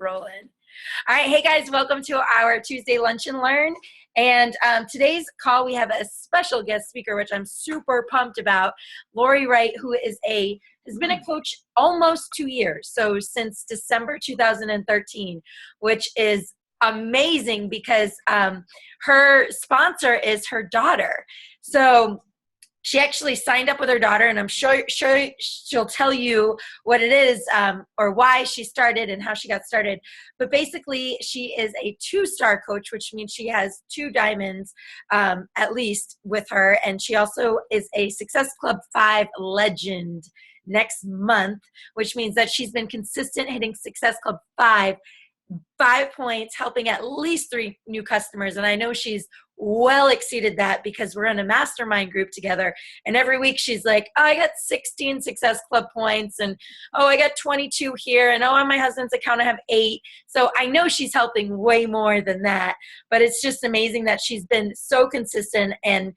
rolling. All right. Hey, guys. Welcome to our Tuesday Lunch and Learn. And today's call, we have a special guest speaker, which I'm super pumped about. Lori Wright, who has been a coach almost 2 years. So since December 2013, which is amazing because her sponsor is her daughter. So she actually signed up with her daughter, and I'm sure she'll tell you what it is or why she started and how she got started. But basically, she is a 2-star coach, which means she has 2 diamonds at least with her. And she also is a Success Club 5 legend next month, which means that she's been consistent hitting Success Club 5 points, helping at least 3 new customers. And I know she's well exceeded that because we're in a mastermind group together. And every week she's like, oh, I got 16 Success Club points. And, oh, I got 22 here. And, oh, on my husband's account, I have 8. So I know she's helping way more than that. But it's just amazing that she's been so consistent and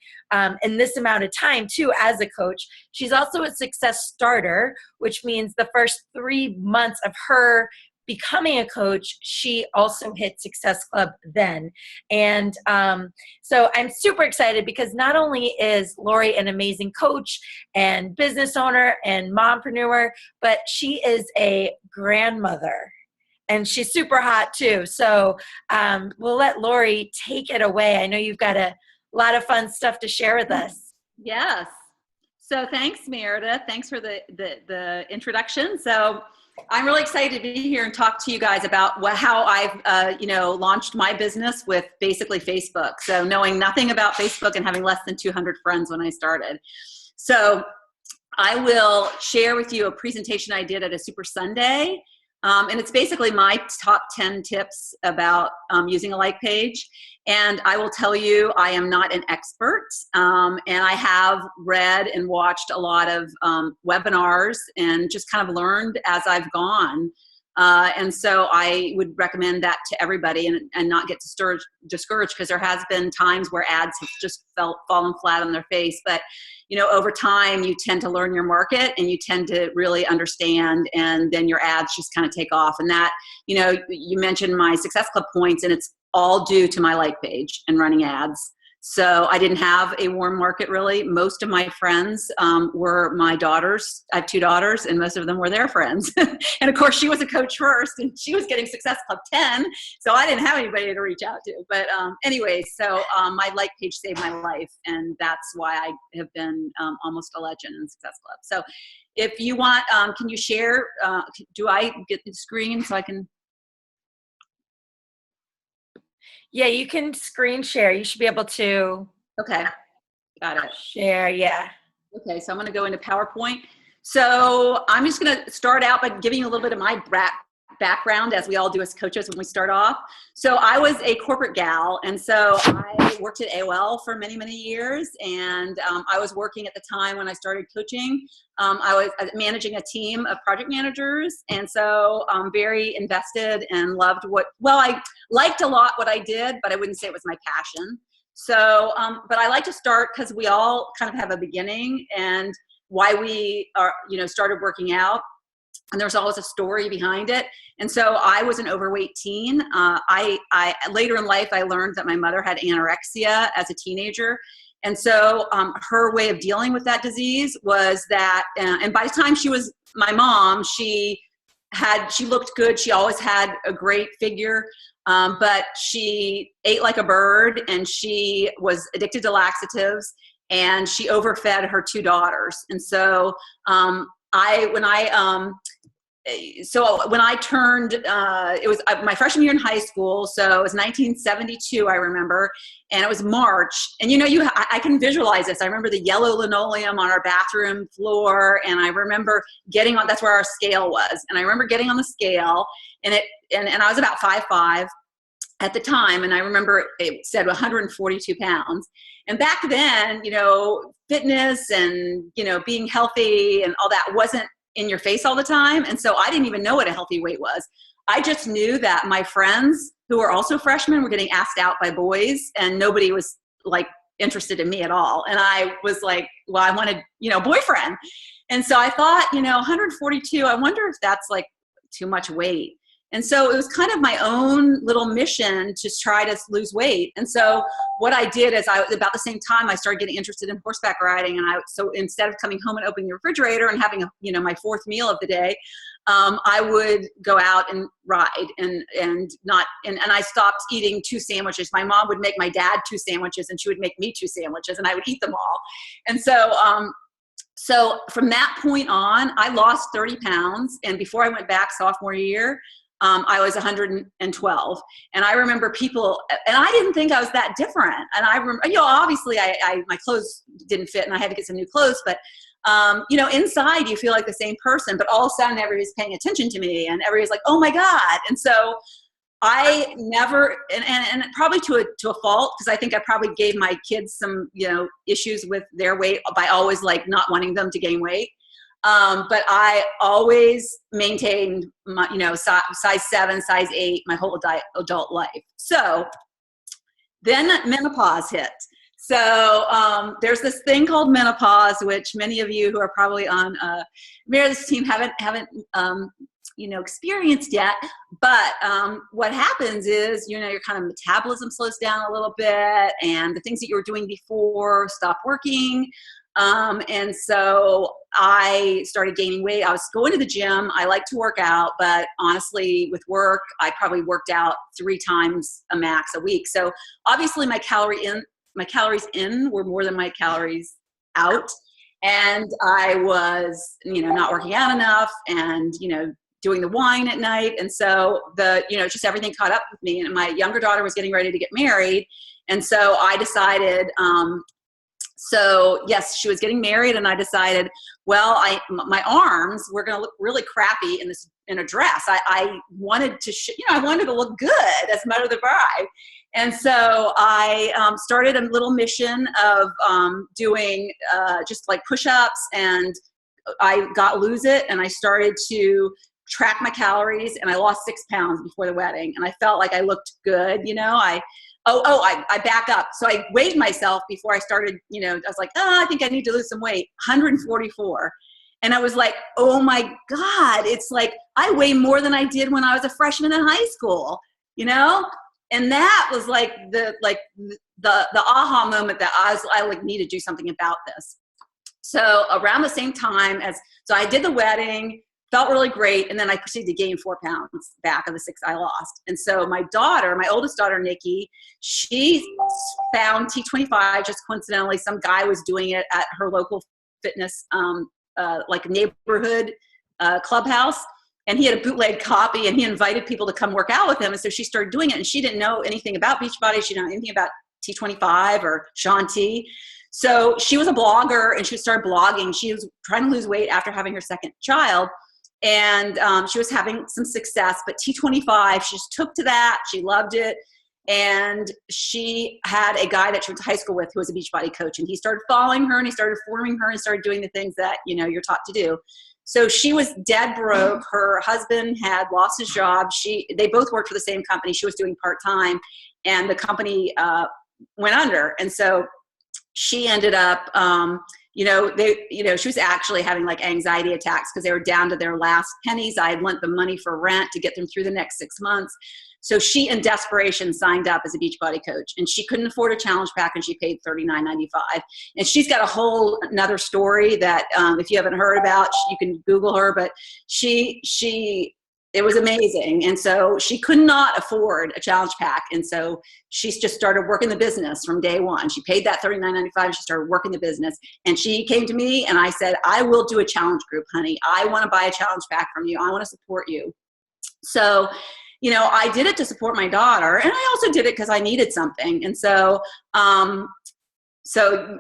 in this amount of time, too, as a coach. She's also a success starter, which means the first 3 months of her becoming a coach, she also hit Success Club then. And so I'm super excited because not only is Lori an amazing coach and business owner and mompreneur, but she is a grandmother. And she's super hot too. So we'll let Lori take it away. I know you've got a lot of fun stuff to share with us. Yes. So thanks, Meredith. Thanks for the introduction. So I'm really excited to be here and talk to you guys about how I've, launched my business with basically Facebook. So knowing nothing about Facebook and having less than 200 friends when I started. So I will share with you a presentation I did at a Super Sunday. And it's basically my top 10 tips about using a like page. And I will tell you, I am not an expert. And I have read and watched a lot of webinars and just kind of learned as I've gone. And so I would recommend that to everybody and not get discouraged because there has been times where ads have just fallen flat on their face. But over time, you tend to learn your market and you tend to really understand, and then your ads just kind of take off. And that, you mentioned my Success Club points, and it's all due to my like page and running ads. So I didn't have a warm market really. Most of my friends were my daughters. I have 2 daughters, and most of them were their friends. And of course, she was a coach first, and she was getting Success Club 10. So I didn't have anybody to reach out to. But anyway, so my like page saved my life, and that's why I have been almost a legend in Success Club. So if you want, can you share? Do I get the screen so I can? Yeah, you can screen share. You should be able to. Okay, got it. Share, yeah. Okay, so I'm going to go into PowerPoint. So I'm just going to start out by giving you a little bit of my background, as we all do as coaches when we start off. So I was a corporate gal, and so I worked at AOL for many, many years, and I was working at the time when I started coaching. I was managing a team of project managers, and so I'm very invested and loved I liked a lot what I did, but I wouldn't say it was my passion. So, but I like to start because we all kind of have a beginning and why we are, started working out. And there's always a story behind it. And so I was an overweight teen. I later in life, I learned that my mother had anorexia as a teenager. And so her way of dealing with that disease was that, and by the time she was my mom, she looked good. She always had a great figure, but she ate like a bird, and she was addicted to laxatives, and she overfed her 2 daughters. And so when I turned, it was my freshman year in high school. So it was 1972, I remember, and it was March. And I can visualize this. I remember the yellow linoleum on our bathroom floor, and I remember getting on. That's where our scale was, and I remember getting on the scale, and I was about 5'5" at the time, and I remember it said 142 pounds. And back then, fitness and being healthy and all that wasn't in your face all the time. And so I didn't even know what a healthy weight was. I just knew that my friends who were also freshmen were getting asked out by boys, and nobody was like interested in me at all. And I was like, well, I wanted, boyfriend. And so I thought, 142, I wonder if that's like too much weight. And so it was kind of my own little mission to try to lose weight. And so what I did is about the same time I started getting interested in horseback riding. And so instead of coming home and opening the refrigerator and having my fourth meal of the day, I would go out and ride and I stopped eating 2 sandwiches. My mom would make my dad 2 sandwiches and she would make me 2 sandwiches and I would eat them all. And so from that point on, I lost 30 pounds. And before I went back sophomore year, I was 112. And I remember people, and I didn't think I was that different. And I remember, obviously my clothes didn't fit and I had to get some new clothes, but inside you feel like the same person, but all of a sudden everybody's paying attention to me and everybody's like, oh my God. And so I never, and probably to a fault, because I think I probably gave my kids some, issues with their weight by always like not wanting them to gain weight. But I always maintained my, size 7, size 8, my whole adult life. So then menopause hit. So there's this thing called menopause, which many of you who are probably on Meredith's team haven't experienced yet. But what happens is, your kind of metabolism slows down a little bit, and the things that you were doing before stop working. And so I started gaining weight. I was going to the gym. I like to work out, but honestly, with work, I probably worked out 3 times a max a week. So obviously my calories in were more than my calories out. And I was, not working out enough and, doing the wine at night. And so just everything caught up with me. And my younger daughter was getting ready to get married. And so I decided, so yes, she was getting married and I decided, well, my arms were going to look really crappy in a dress. I wanted to, I wanted to look good as mother of the bride. And so I started a little mission of doing just like push-ups, and I got Lose It, and I started to track my calories, and I lost 6 pounds before the wedding, and I felt like I looked good. I back up. So I weighed myself before I started, I was like, I think I need to lose some weight, 144. And I was like, oh my God, it's like I weigh more than I did when I was a freshman in high school, And that was like the aha moment that I need to do something about this. So around the same time so I did the wedding, felt really great. And then I proceeded to gain 4 pounds back of the 6 I lost. And so my oldest daughter, Nikki, she found T25 just coincidentally. Some guy was doing it at her local fitness, like neighborhood clubhouse. And he had a bootleg copy and he invited people to come work out with him. And so she started doing it, and she didn't know anything about Beachbody. She didn't know anything about T25 or Shaun T. So she was a blogger and she started blogging. She was trying to lose weight after having her second child. And she was having some success, but T25, she just took to that. She loved it. And she had a guy that she went to high school with who was a Beachbody coach. And he started following her and he started forming her and started doing the things that, you're taught to do. So she was dead broke. Her husband had lost his job. They both worked for the same company. She was doing part-time, and the company went under. And so she ended up, she was actually having like anxiety attacks because they were down to their last pennies. I had lent them money for rent to get them through the next 6 months. So she, in desperation, signed up as a Beachbody coach, and she couldn't afford a challenge pack, and she paid $39.95. And she's got a whole another story that if you haven't heard about, you can Google her. But it was amazing. And so she could not afford a challenge pack. And so she's just started working the business from day one. She paid that $39.95. She started working the business. And she came to me and I said, I will do a challenge group, honey. I want to buy a challenge pack from you. I want to support you. So, I did it to support my daughter. And I also did it because I needed something. And so,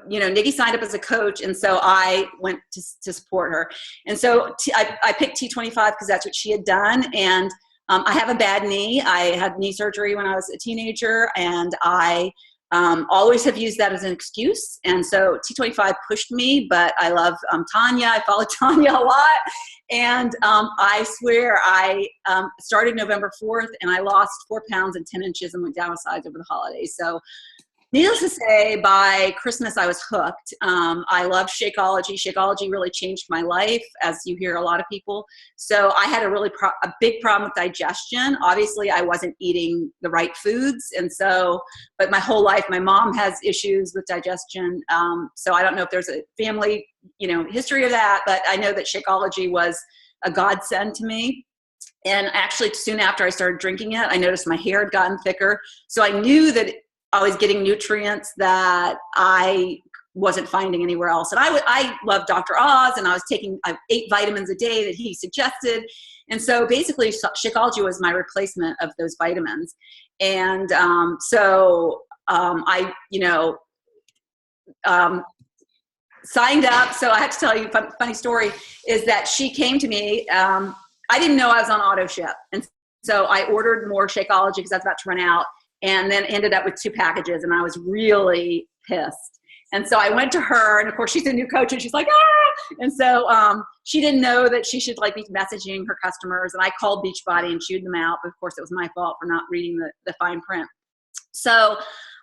Nikki signed up as a coach, and so I went to support her. And so I picked T25 because that's what she had done. And I have a bad knee. I had knee surgery when I was a teenager, and I always have used that as an excuse. And so T25 pushed me, but I love Tanya. I follow Tanya a lot. And I swear I started November 4th, and I lost 4 pounds and 10 inches and went down a size over the holidays. So needless to say, by Christmas, I was hooked. I love Shakeology. Shakeology really changed my life, as you hear a lot of people. So I had a big problem with digestion. Obviously, I wasn't eating the right foods. And so, but my whole life, my mom has issues with digestion. So I don't know if there's a family, history of that, but I know that Shakeology was a godsend to me. And actually, soon after I started drinking it, I noticed my hair had gotten thicker. So I knew that I was getting nutrients that I wasn't finding anywhere else. And I love Dr. Oz, and I was taking 8 vitamins a day that he suggested. And so basically Shakeology was my replacement of those vitamins. And I signed up. So I have to tell you a funny story is that she came to me. I didn't know I was on auto ship. And so I ordered more Shakeology because I was about to run out, and then ended up with 2 packages, and I was really pissed. And so I went to her, and of course she's a new coach, and she's like, ah! And so she didn't know that she should be messaging her customers, and I called Beachbody and chewed them out, but of course it was my fault for not reading the fine print. So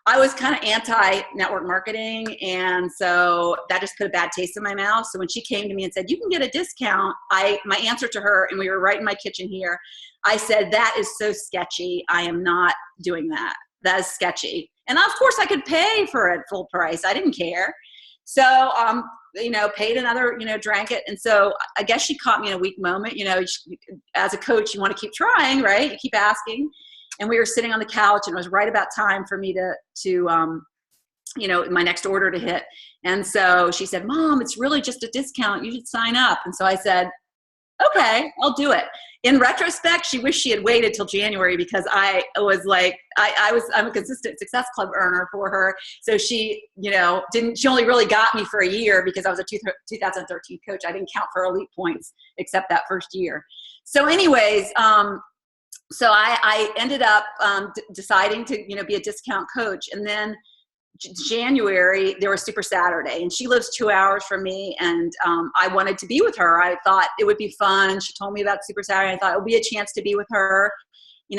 I was kind of anti-network marketing, and so that just put a bad taste in my mouth. So when she came to me and said, you can get a discount, my answer to her, and we were right in my kitchen here, I said, that is so sketchy. I am not doing that. That is sketchy. And of course I could pay for it full price. I didn't care. So, paid another, drank it. And so I guess she caught me in a weak moment. As a coach, you want to keep trying, right? You keep asking. And we were sitting on the couch, and it was right about time for me to my next order to hit. And so she said, Mom, it's really just a discount. You should sign up. And so I said, okay, I'll do it. In retrospect, she wished she had waited till January, because I was like, I'm a consistent Success Club earner for her. So she, she only really got me for a year because I was a 2013 coach. I didn't count for elite points except that first year. So anyways, so I ended up deciding to, be a discount coach. And then January, there was Super Saturday, and she lives 2 hours from me, and I wanted to be with her. I thought it would be fun. She told me about Super Saturday. I thought it would be a chance to be with her.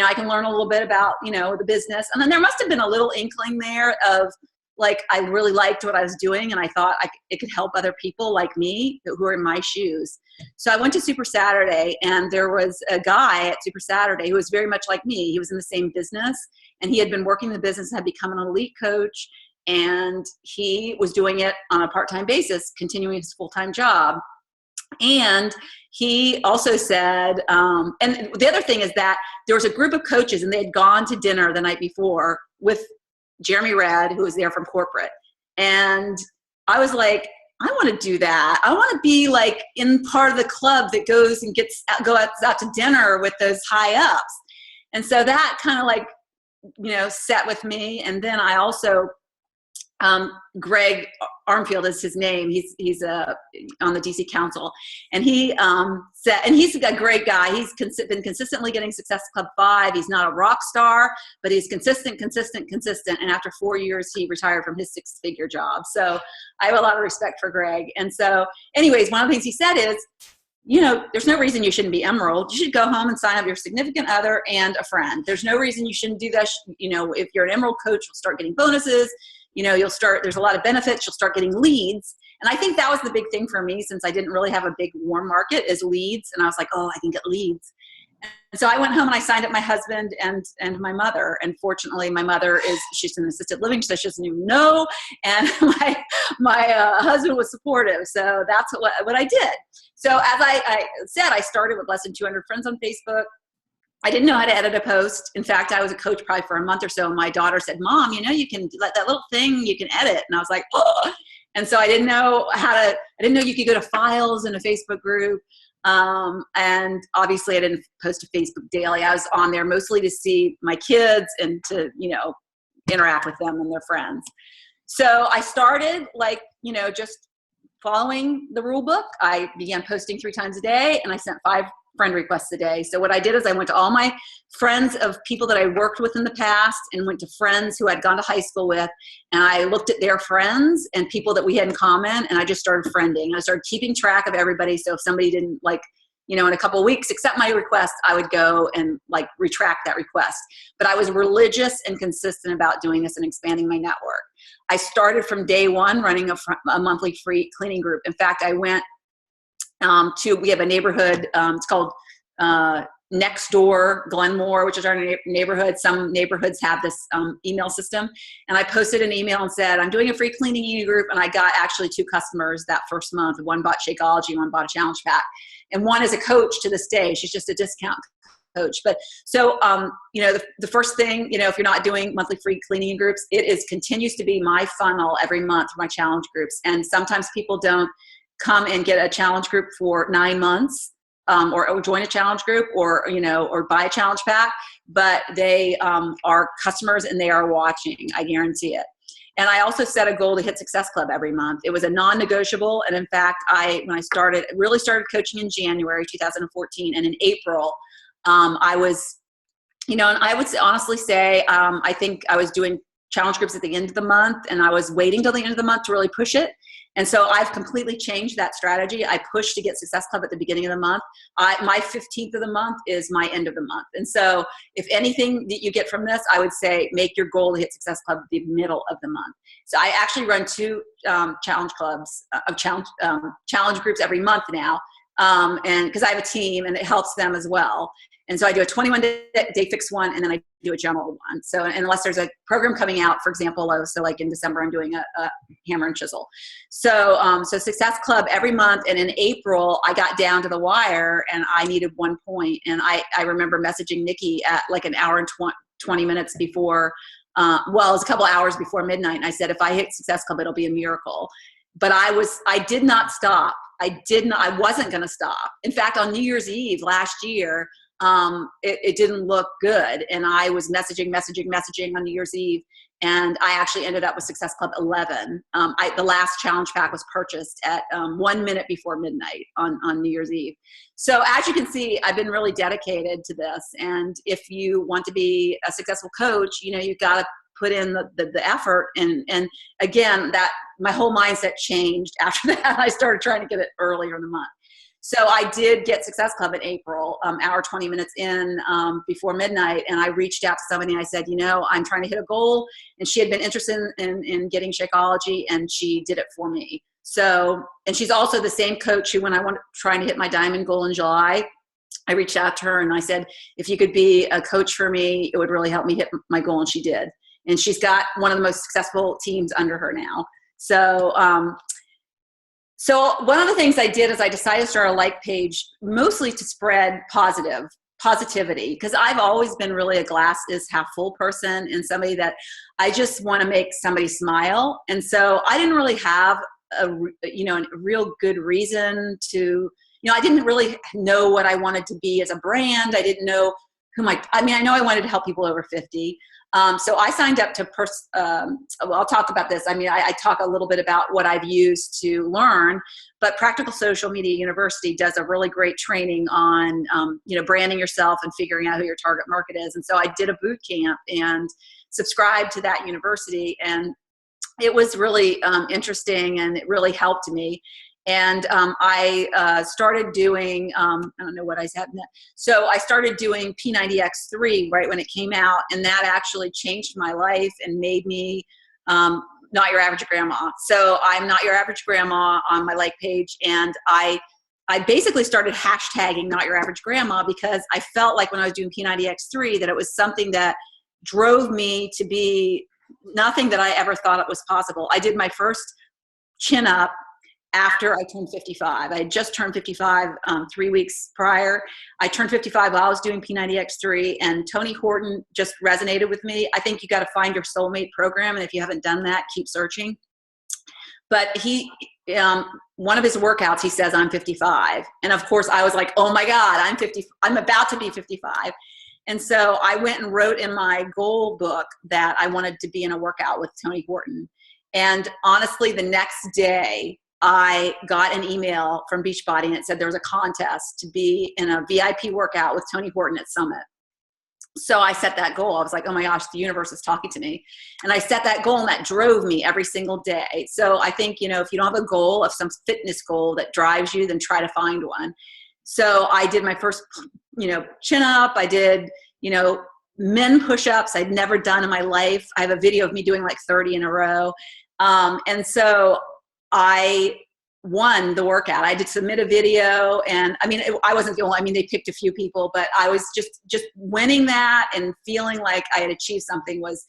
I can learn a little bit about, the business. And then there must have been a little inkling there of, I really liked what I was doing, and I thought it could help other people like me who are in my shoes. So I went to Super Saturday, and there was a guy at Super Saturday who was very much like me. He was in the same business, and he had been working the business, had become an elite coach, and he was doing it on a part-time basis, continuing his full-time job. And he also said, and the other thing is that there was a group of coaches, and they had gone to dinner the night before with Jeremy Redd, who was there from corporate. And I was like, I want to do that. I want to be in part of the club that goes and goes out to dinner with those high ups. And so that kind of set with me. And then I also, Greg Armfield is his name. He's on the DC Council, and he said, and he's a great guy. He's been consistently getting Success Club 5. He's not a rock star, but he's consistent. And after 4 years, he retired from his 6-figure job. So I have a lot of respect for Greg. And so, anyways, one of the things he said is, there's no reason you shouldn't be Emerald. You should go home and sign up your significant other and a friend. There's no reason you shouldn't do that. If you're an Emerald coach, you'll start getting bonuses. There's a lot of benefits. You'll start getting leads. And I think that was the big thing for me, since I didn't really have a big warm market, is leads. And I was like, oh, I can get leads. And so I went home and I signed up my husband and my mother. And fortunately, my mother she's in assisted living, so she doesn't even know. And my husband was supportive. So that's what I did. So as I said, I started with less than 200 friends on Facebook. I didn't know how to edit a post. In fact, I was a coach probably for a month or so. And my daughter said, Mom, you can let that little thing, you can edit. And I was like, oh. And so I didn't know you could go to files in a Facebook group. And obviously I didn't post to Facebook daily. I was on there mostly to see my kids and to, interact with them and their friends. So I started just following the rule book. I began posting 3 times a day, and I sent 5 friend requests a day. So what I did is I went to all my friends of people that I worked with in the past, and went to friends who I'd gone to high school with, and I looked at their friends and people that we had in common, and I just started friending. I started keeping track of everybody. So if somebody didn't in a couple of weeks, accept my request, I would go and like retract that request. But I was religious and consistent about doing this and expanding my network. I started from day one running a monthly free cleaning group. In fact, I went we have a neighborhood, it's called Next Door Glenmore, which is our neighborhood. Some neighborhoods have this email system. And I posted an email and said, I'm doing a free cleaning group. And I got actually 2 customers that first month. One bought Shakeology, one bought a challenge pack. And one is a coach to this day. She's just a discount coach. But so, the first thing, if you're not doing monthly free cleaning groups, continues to be my funnel every month for my challenge groups. And sometimes people don't come and get a challenge group for 9 months, or join a challenge group, or buy a challenge pack, but they are customers and they are watching. I guarantee it. And I also set a goal to hit Success Club every month. It was a non-negotiable. And in fact, when I really started coaching in January 2014, and in April, I was, and I would honestly say, I think I was doing challenge groups at the end of the month, and I was waiting till the end of the month to really push it. And so I've completely changed that strategy. I push to get Success Club at the beginning of the month. My 15th of the month is my end of the month. And so if anything that you get from this, I would say make your goal to hit Success Club at the middle of the month. So I actually run 2 challenge clubs, challenge groups every month now. And because I have a team and it helps them as well. And so I do a 21-day fix one, and then I do a general one. So unless there's a program coming out, for example, so like in December, I'm doing a hammer and chisel. So Success Club every month. And in April, I got down to the wire and I needed 1 point. And I remember messaging Nikki at like an hour and 20 minutes before, it was a couple hours before midnight. And I said, if I hit Success Club, it'll be a miracle. But I did not stop. I wasn't going to stop. In fact, on New Year's Eve last year, it didn't look good. And I was messaging on New Year's Eve. And I actually ended up with Success Club 11. The last challenge pack was purchased at 1 minute before midnight on New Year's Eve. So as you can see, I've been really dedicated to this. And if you want to be a successful coach, you've got to put in the effort. And again, that my whole mindset changed after that. I started trying to get it earlier in the month. So I did get Success Club in April, hour 20 minutes in before midnight. And I reached out to somebody and I said, I'm trying to hit a goal. And she had been interested in getting Shakeology, and she did it for me. So, and she's also the same coach who, when I was trying to hit my diamond goal in July, I reached out to her and I said, if you could be a coach for me, it would really help me hit my goal. And she did. And she's got one of the most successful teams under her now. So one of the things I did is I decided to start a like page mostly to spread positivity, because I've always been really a glass is half full person and somebody that I just want to make somebody smile. And so I didn't really have a real good reason to, I didn't really know what I wanted to be as a brand. I didn't know I know I wanted to help people over 50. So I signed up to, I'll talk about this. I talk a little bit about what I've used to learn, but Practical Social Media University does a really great training on, branding yourself and figuring out who your target market is. And so I did a boot camp and subscribed to that university. And it was really interesting, and it really helped me. And I started doing, I don't know what I said. So I started doing P90X3 right when it came out, and that actually changed my life and made me not your average grandma. So I'm not your average grandma on my like page, and I basically started hashtagging not your average grandma because I felt like when I was doing P90X3 that it was something that drove me to be nothing that I ever thought it was possible. I did my first chin up after I turned 55. I had just turned 55 3 weeks prior. I turned 55 while I was doing P90X3, and Tony Horton just resonated with me. I think you got to find your soulmate program, and if you haven't done that, keep searching. But he, one of his workouts, he says, I'm 55. And of course I was like, oh my God, I'm about to be 55. And so I went and wrote in my goal book that I wanted to be in a workout with Tony Horton. And honestly, the next day, I got an email from Beachbody, and it said there was a contest to be in a VIP workout with Tony Horton at Summit. So I set that goal. I was like, oh my gosh, the universe is talking to me. And I set that goal, and that drove me every single day. So I think, if you don't have a goal of some fitness goal that drives you, then try to find one. So I did my first, chin up. I did, men push-ups I'd never done in my life. I have a video of me doing like 30 in a row. And so I won the workout. I did submit a video, and I wasn't the only, they picked a few people, but I was just winning that and feeling like I had achieved something was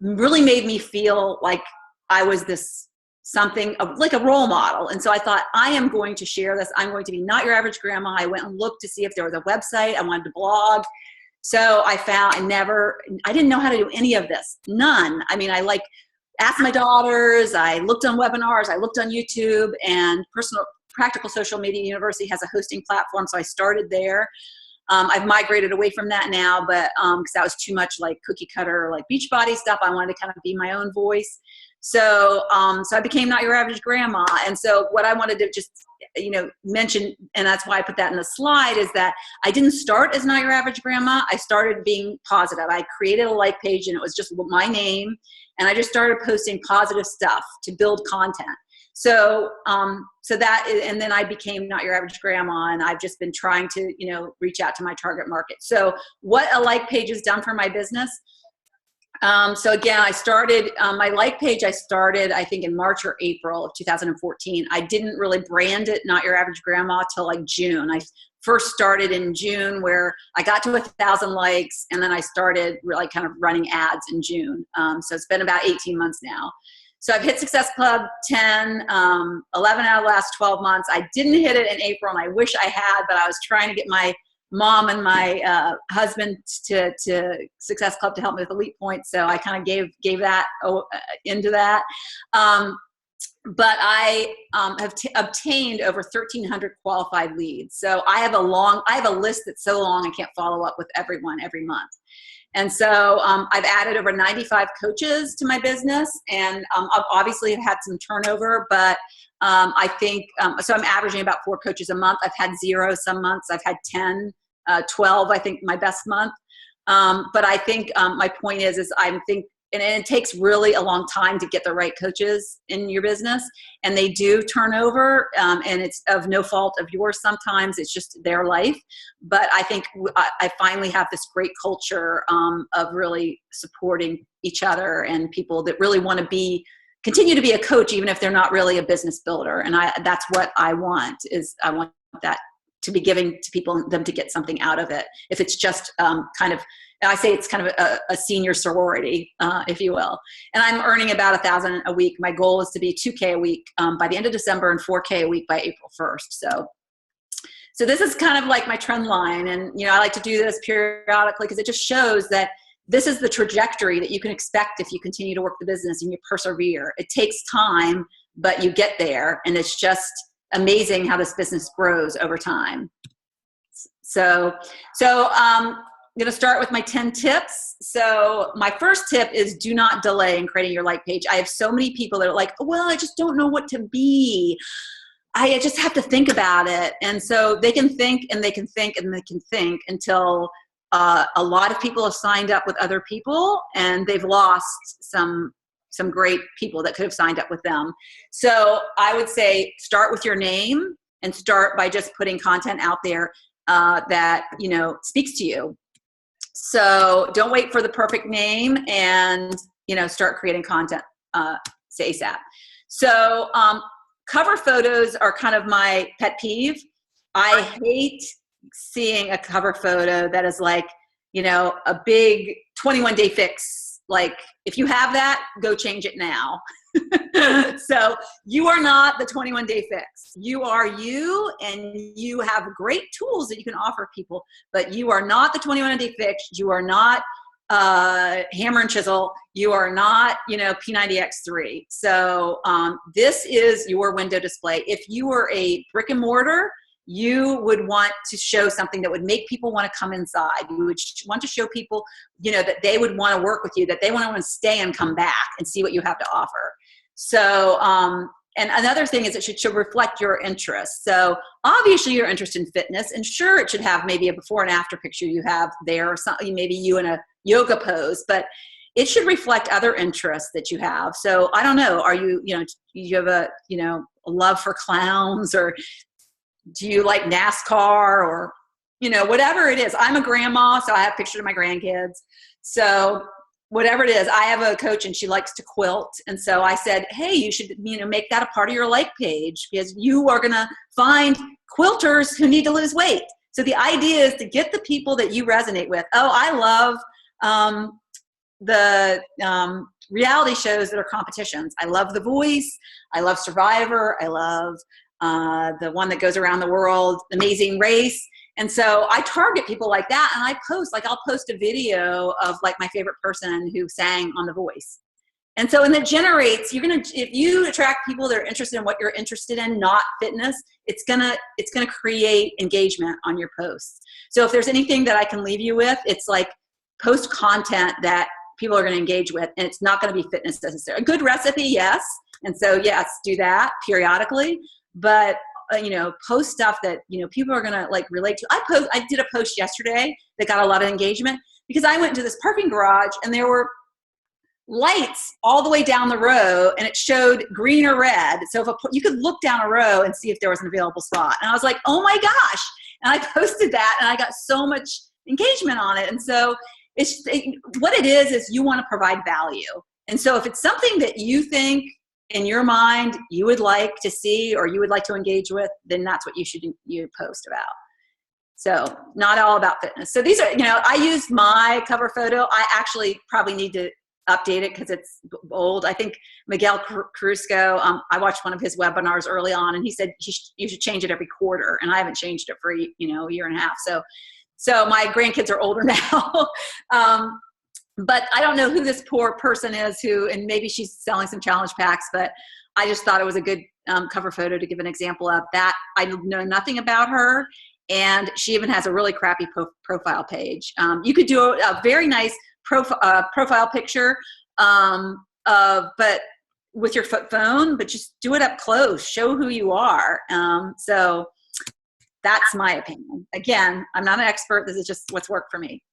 really made me feel like I was this something of like a role model. And so I thought, I am going to share this. I'm going to be Not Your Average Grandma. I went and looked to see if there was a website. I wanted to blog. So I found, I didn't know how to do any of this. None. I asked my daughters, I looked on webinars, I looked on YouTube, and Practical Social Media University has a hosting platform. So I started there. I've migrated away from that now, but because that was too much like cookie cutter, like Beachbody stuff. I wanted to kind of be my own voice. So I became Not Your Average Grandma. And so what I wanted to just, mention, and that's why I put that in the slide, is that I didn't start as Not Your Average Grandma. I started being positive. I created a like page, and it was just my name. And I just started posting positive stuff to build content. So and then I became Not Your Average Grandma, and I've just been trying to, reach out to my target market. So what a like page has done for my business. So again, I started my like page. I started, I think, in March or April of 2014. I didn't really brand it Not Your Average Grandma till like June. I first started in June, where I got to 1,000 likes, and then I started really kind of running ads in June. So it's been about 18 months now. So I've hit Success Club 10, 11 out of the last 12 months. I didn't hit it in April, and I wish I had, but I was trying to get my mom and my husband to Success Club to help me with Elite Points. So I kind of gave that into that. But I have obtained over 1,300 qualified leads. So I have a list that's so long I can't follow up with everyone every month. And so I've added over 95 coaches to my business, and obviously I've had some turnover, but I think, so I'm averaging about 4 coaches a month. I've had 0 some months. I've had 10, 12, I think my best month. But I think my point is I think, and it takes really a long time to get the right coaches in your business, and they do turn over, and it's of no fault of yours. Sometimes it's just their life. But I think I finally have this great culture of really supporting each other, and people that really want to continue to be a coach, even if they're not really a business builder. And that's what I want, is I want that to be giving to people, them to get something out of it. If it's just kind of, I say it's kind of a senior sorority, if you will. And I'm earning about 1,000 a week. My goal is to be 2K a week by the end of December, and 4K a week by April 1st. So this is kind of like my trend line. And, I like to do this periodically because it just shows that this is the trajectory that you can expect if you continue to work the business and you persevere. It takes time, but you get there. And it's just amazing how this business grows over time. So I'm going to start with my 10 tips. So my first tip is do not delay in creating your like page. I have so many people that are like, well, I just don't know what to be. I just have to think about it. And so they can think and they can think and they can think until a lot of people have signed up with other people, and they've lost some great people that could have signed up with them. So I would say start with your name, and start by just putting content out there that, speaks to you. So don't wait for the perfect name, and, start creating content ASAP. So cover photos are kind of my pet peeve. I hate seeing a cover photo that is like, a big 21-day fix. Like, if you have that, go change it now. So you are not the 21-day fix. You are you, and you have great tools that you can offer people, but you are not the 21-day fix. You are not hammer and chisel. You are not, P90X3. So this is your window display. If you were a brick and mortar, you would want to show something that would make people want to come inside. You would want to show people, that they would want to work with you, that they want to stay and come back and see what you have to offer. So, and another thing is it should reflect your interests. So obviously you're interested in fitness, and sure, it should have maybe a before and after picture you have there, or something, maybe you in a yoga pose, but it should reflect other interests that you have. So I don't know, are you, you have a love for clowns, or do you like NASCAR or, whatever it is. I'm a grandma, so I have pictures of my grandkids. So whatever it is, I have a coach and she likes to quilt. And so I said, hey, you should, make that a part of your like page, because you are going to find quilters who need to lose weight. So the idea is to get the people that you resonate with. Oh, I love the reality shows that are competitions. I love The Voice. I love Survivor. I love the one that goes around the world, Amazing Race. And so I target people like that, and I'll post a video of like my favorite person who sang on The Voice. And so, and it generates, if you attract people that are interested in what you're interested in, not fitness, it's gonna create engagement on your posts. So if there's anything that I can leave you with, it's like post content that people are going to engage with, and it's not going to be fitness necessarily. A good recipe, yes. And so yes, do that periodically, but post stuff that, people are going to like relate to. I did a post yesterday that got a lot of engagement because I went to this parking garage and there were lights all the way down the row and it showed green or red. So you could look down a row and see if there was an available spot. And I was like, oh my gosh. And I posted that and I got so much engagement on it. And so what it is you want to provide value. And so if it's something that you think in your mind you would like to see or you would like to engage with, then that's what you post about. So not all about fitness. So these are, I used my cover photo. I actually probably need to update it because it's old. I think Miguel Carrusco, I watched one of his webinars early on and he said you should change it every quarter. And I haven't changed it for, a year and a half. So my grandkids are older now. But I don't know who this poor person is and maybe she's selling some challenge packs, but I just thought it was a good cover photo to give an example of that. I know nothing about her, and she even has a really crappy profile page. You could do a very nice profile picture, but with your phone, but just do it up close, show who you are. So that's my opinion. Again, I'm not an expert. This is just what's worked for me.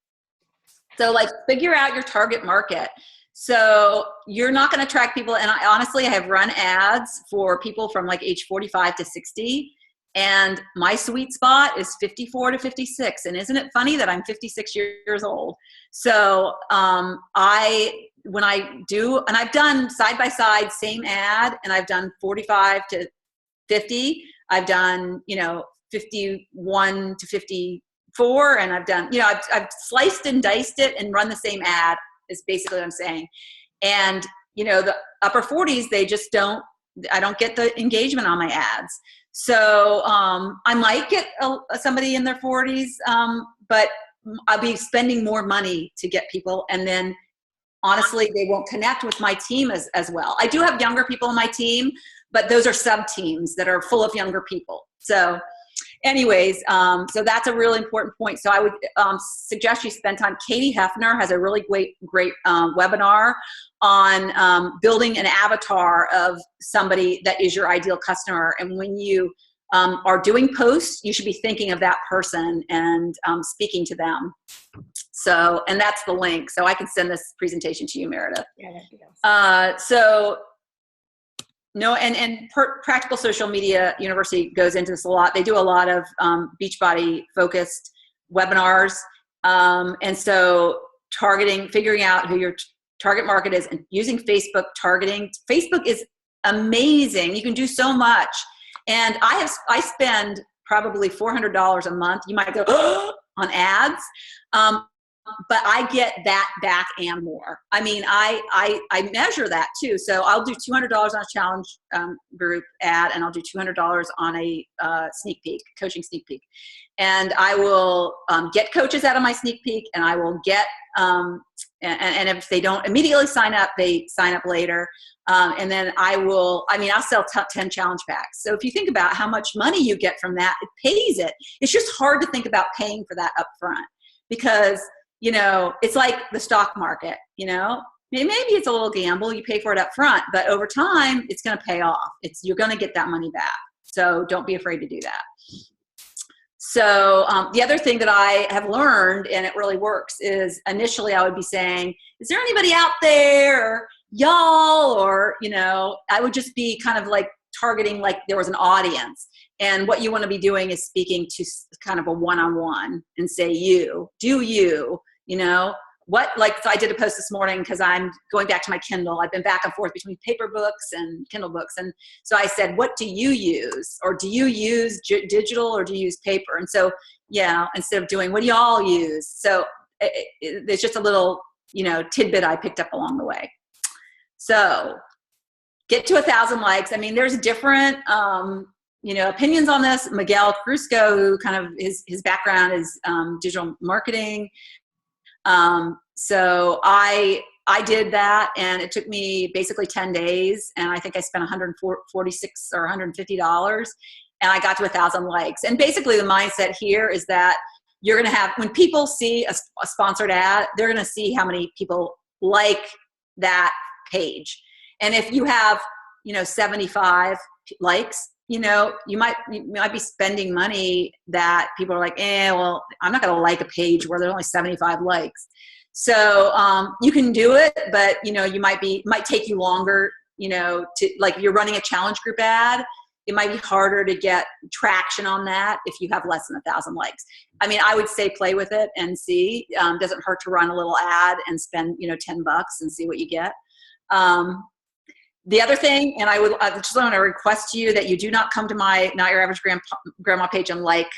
So like figure out your target market. So you're not going to attract people. And I have run ads for people from like age 45 to 60. And my sweet spot is 54 to 56. And isn't it funny that I'm 56 years old? So when I do, and I've done side by side, same ad, and I've done 45 to 50. I've done, 51 to 54, and I've done, I've sliced and diced it and run the same ad is basically what I'm saying. And, the upper 40s, I don't get the engagement on my ads. So I might get somebody in their 40s, but I'll be spending more money to get people. And then honestly, they won't connect with my team as well. I do have younger people on my team, but those are sub teams that are full of younger people. So anyways, so that's a really important point. So I would suggest you spend time. Katie Hefner has a really great webinar on building an avatar of somebody that is your ideal customer. And when you are doing posts, you should be thinking of that person and speaking to them. So, and that's the link. So I can send this presentation to you, Meredith. Yeah, that'd be awesome. Practical Social Media University goes into this a lot. They do a lot of Beachbody focused webinars. And so figuring out who your target market is and using Facebook targeting. Facebook is amazing. You can do so much. And I spend probably $400 a month. You might go on ads. But I get that back and more. I mean, I measure that too. So I'll do $200 on a challenge group ad, and I'll do $200 on a sneak peek, coaching sneak peek. And I will get coaches out of my sneak peek, and I will get, and if they don't immediately sign up, they sign up later. And then I'll sell 10 challenge packs. So if you think about how much money you get from that, it pays it. It's just hard to think about paying for that up front because it's like the stock market, maybe it's a little gamble. You pay for it up front, but over time it's going to pay off. You're going to get that money back. So don't be afraid to do that. So the other thing that I have learned, and it really works, is initially I would be saying, is there anybody out there, or y'all, or, I would just be kind of like targeting like there was an audience. And what you want to be doing is speaking to kind of a one-on-one and say, you know, what, like, so I did a post this morning because I'm going back to my Kindle. I've been back and forth between paper books and Kindle books. And so I said, what do you use? Or do you use digital or do you use paper? And so, yeah, instead of doing, what do y'all use? So there's just a little, you know, tidbit I picked up along the way. So get to 1,000 likes. I mean, there's different, you know, opinions on this. Miguel Cruzco, who kind of his background is digital marketing. So I did that, and it took me basically 10 days, and I think I spent $146 or $150, and I got to 1,000 likes. And basically the mindset here is that you're going to have, when people see a sponsored ad, they're going to see how many people like that page. And if you have, you know, 75 likes, you know, you might be spending money that people are like, well, I'm not going to like a page where there's only 75 likes. So you can do it, but, you know, it might take you longer, you know, to, like, if you're running a challenge group ad, it might be harder to get traction on that if you have less than 1,000 likes. I mean, I would say play with it and see. Doesn't hurt to run a little ad and spend, you know, $10 and see what you get. The other thing, and I just want to request you that you do not come to my Not Your Average Grandma page and like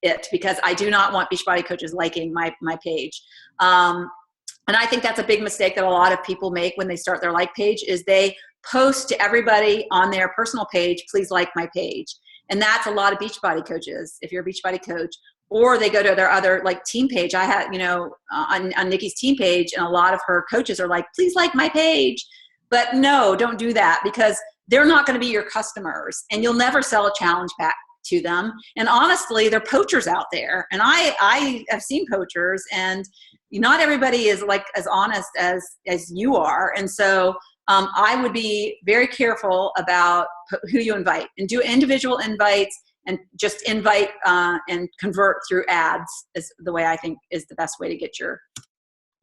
it, because I do not want Beachbody coaches liking my page. And I think that's a big mistake that a lot of people make when they start their like page, is they post to everybody on their personal page, please like my page. And that's a lot of Beachbody coaches, if you're a Beachbody coach. Or they go to their other, like, team page. I had, you know, on Nikki's team page, and a lot of her coaches are like, please like my page. But no, don't do that, because they're not going to be your customers, and you'll never sell a challenge pack to them. And honestly, they're poachers out there. And I have seen poachers, and not everybody is like as honest as you are. And so I would be very careful about who you invite, and do individual invites, and just invite and convert through ads is the way I think is the best way to get your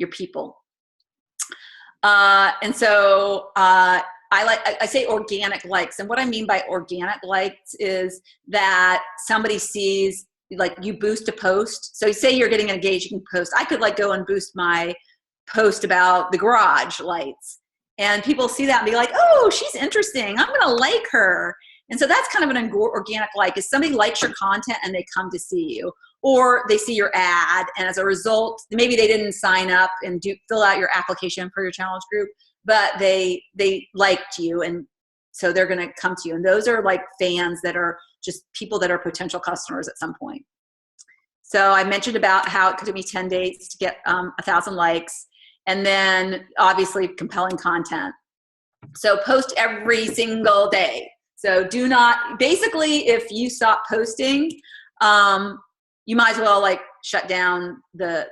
people. And so I say organic likes. And what I mean by organic likes is that somebody sees, like, you boost a post. So say you're getting an engaging post. I could, like, go and boost my post about the garage lights, and people see that and be like, oh, she's interesting, I'm going to like her. And so that's kind of an organic like, is somebody likes your content and they come to see you, or they see your ad, and as a result, maybe they didn't sign up and fill out your application for your challenge group, but they liked you, and so they're going to come to you. And those are like fans that are just people that are potential customers at some point. So I mentioned about how it took me 10 days to get 1,000 likes, and then obviously compelling content. So post every single day. So do not, basically, if you stop posting, you might as well, like, shut down the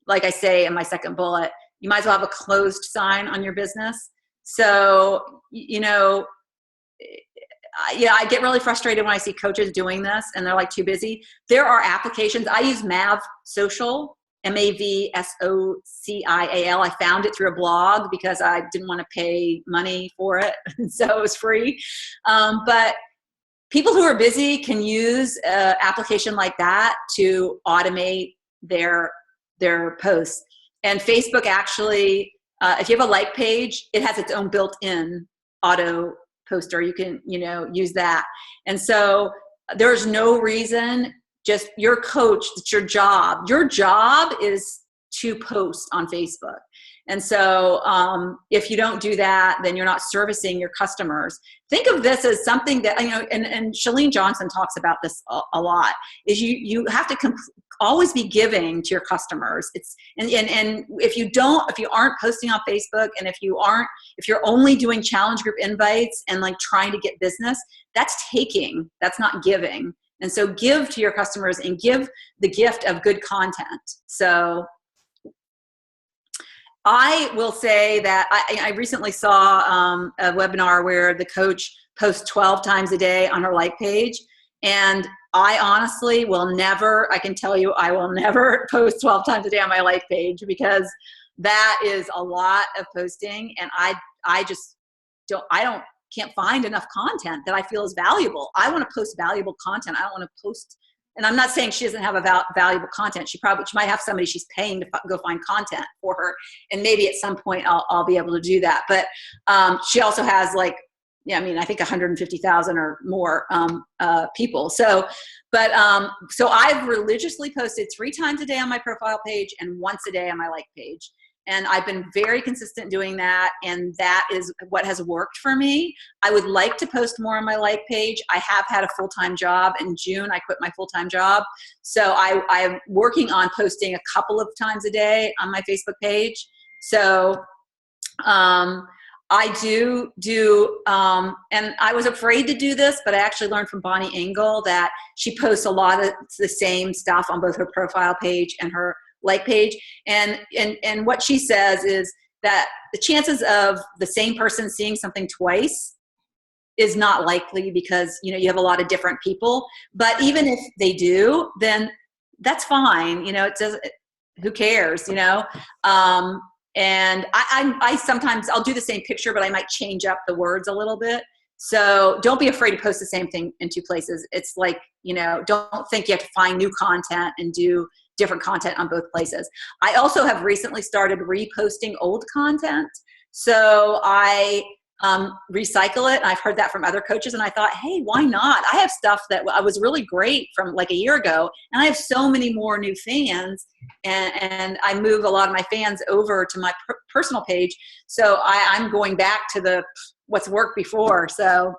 like I say in my second bullet, you might as well have a closed sign on your business. So, you know, yeah, I get really frustrated when I see coaches doing this and they're, like, too busy. There are applications. I use Mav Social, MAVSOCIAL. I found it through a blog because I didn't want to pay money for it, so it was free. But people who are busy can use an application like that to automate their posts. And Facebook actually, if you have a like page, it has its own built-in auto poster. You can, you know, use that. And so there's no reason. Just your coach, it's your job. Your job is to post on Facebook. And so if you don't do that, then you're not servicing your customers. Think of this as something that, you know, and Chalene Johnson talks about this a lot, is you have to always be giving to your customers. It's and if you aren't posting on Facebook, and if you're only doing challenge group invites and, like, trying to get business, that's taking, that's not giving. And so give to your customers and give the gift of good content. So I will say that I recently saw a webinar where the coach posts 12 times a day on her like page. And I honestly will never, I can tell you, I will never post 12 times a day on my like page, because that is a lot of posting. And I just don't, can't find enough content that I feel is valuable. I want to post valuable content. I don't want to post, and I'm not saying she doesn't have a valuable content. She might have somebody she's paying to go find content for her. And maybe at some point I'll be able to do that. But she also has like, yeah, I mean, I think 150,000 or more people. So I've religiously posted 3 times a day on my profile page and once a day on my like page. And I've been very consistent doing that. And that is what has worked for me. I would like to post more on my like page. I have had a full-time job. In June, I quit my full-time job. So I'm working on posting a couple of times a day on my Facebook page. So I do, and I was afraid to do this, but I actually learned from Bonnie Engel that she posts a lot of the same stuff on both her profile page and her like page. And what she says is that the chances of the same person seeing something twice is not likely because, you know, you have a lot of different people. But even if they do, then that's fine. You know, it doesn't, who cares, you know? And I sometimes I'll do the same picture, but I might change up the words a little bit. So don't be afraid to post the same thing in 2 places. It's like, you know, don't think you have to find new content and do different content on both places. I also have recently started reposting old content. So I recycle it. I've heard that from other coaches and I thought, hey, why not? I have stuff that I was really great from like a year ago and I have so many more new fans and I move a lot of my fans over to my personal page. So I'm going back to what's worked before. So,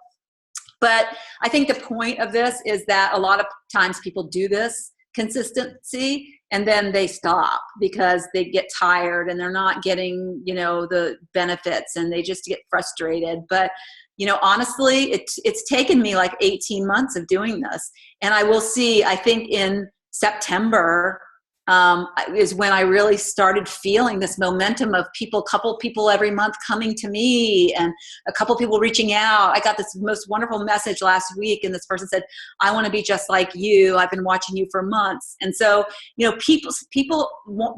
but I think the point of this is that a lot of times people do this consistency and then they stop because they get tired and they're not getting, you know, the benefits and they just get frustrated. But, you know, honestly, it's taken me like 18 months of doing this. And I will see, I think in September is when I really started feeling this momentum of couple people every month coming to me and a couple people reaching out. I got this most wonderful message last week and this person said, I want to be just like you. I've been watching you for months. And so, you know, people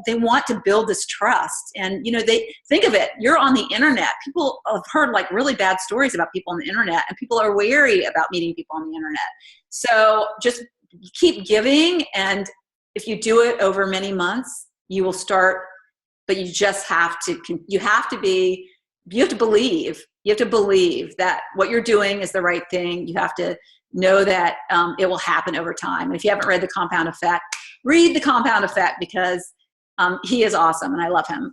they want to build this trust and, you know, they think of it, you're on the internet. People have heard like really bad stories about people on the internet and people are wary about meeting people on the internet. So just keep giving, and if you do it over many months, you will start, but you just have to believe that what you're doing is the right thing. You have to know that it will happen over time. And if you haven't read The Compound Effect, read The Compound Effect because he is awesome and I love him.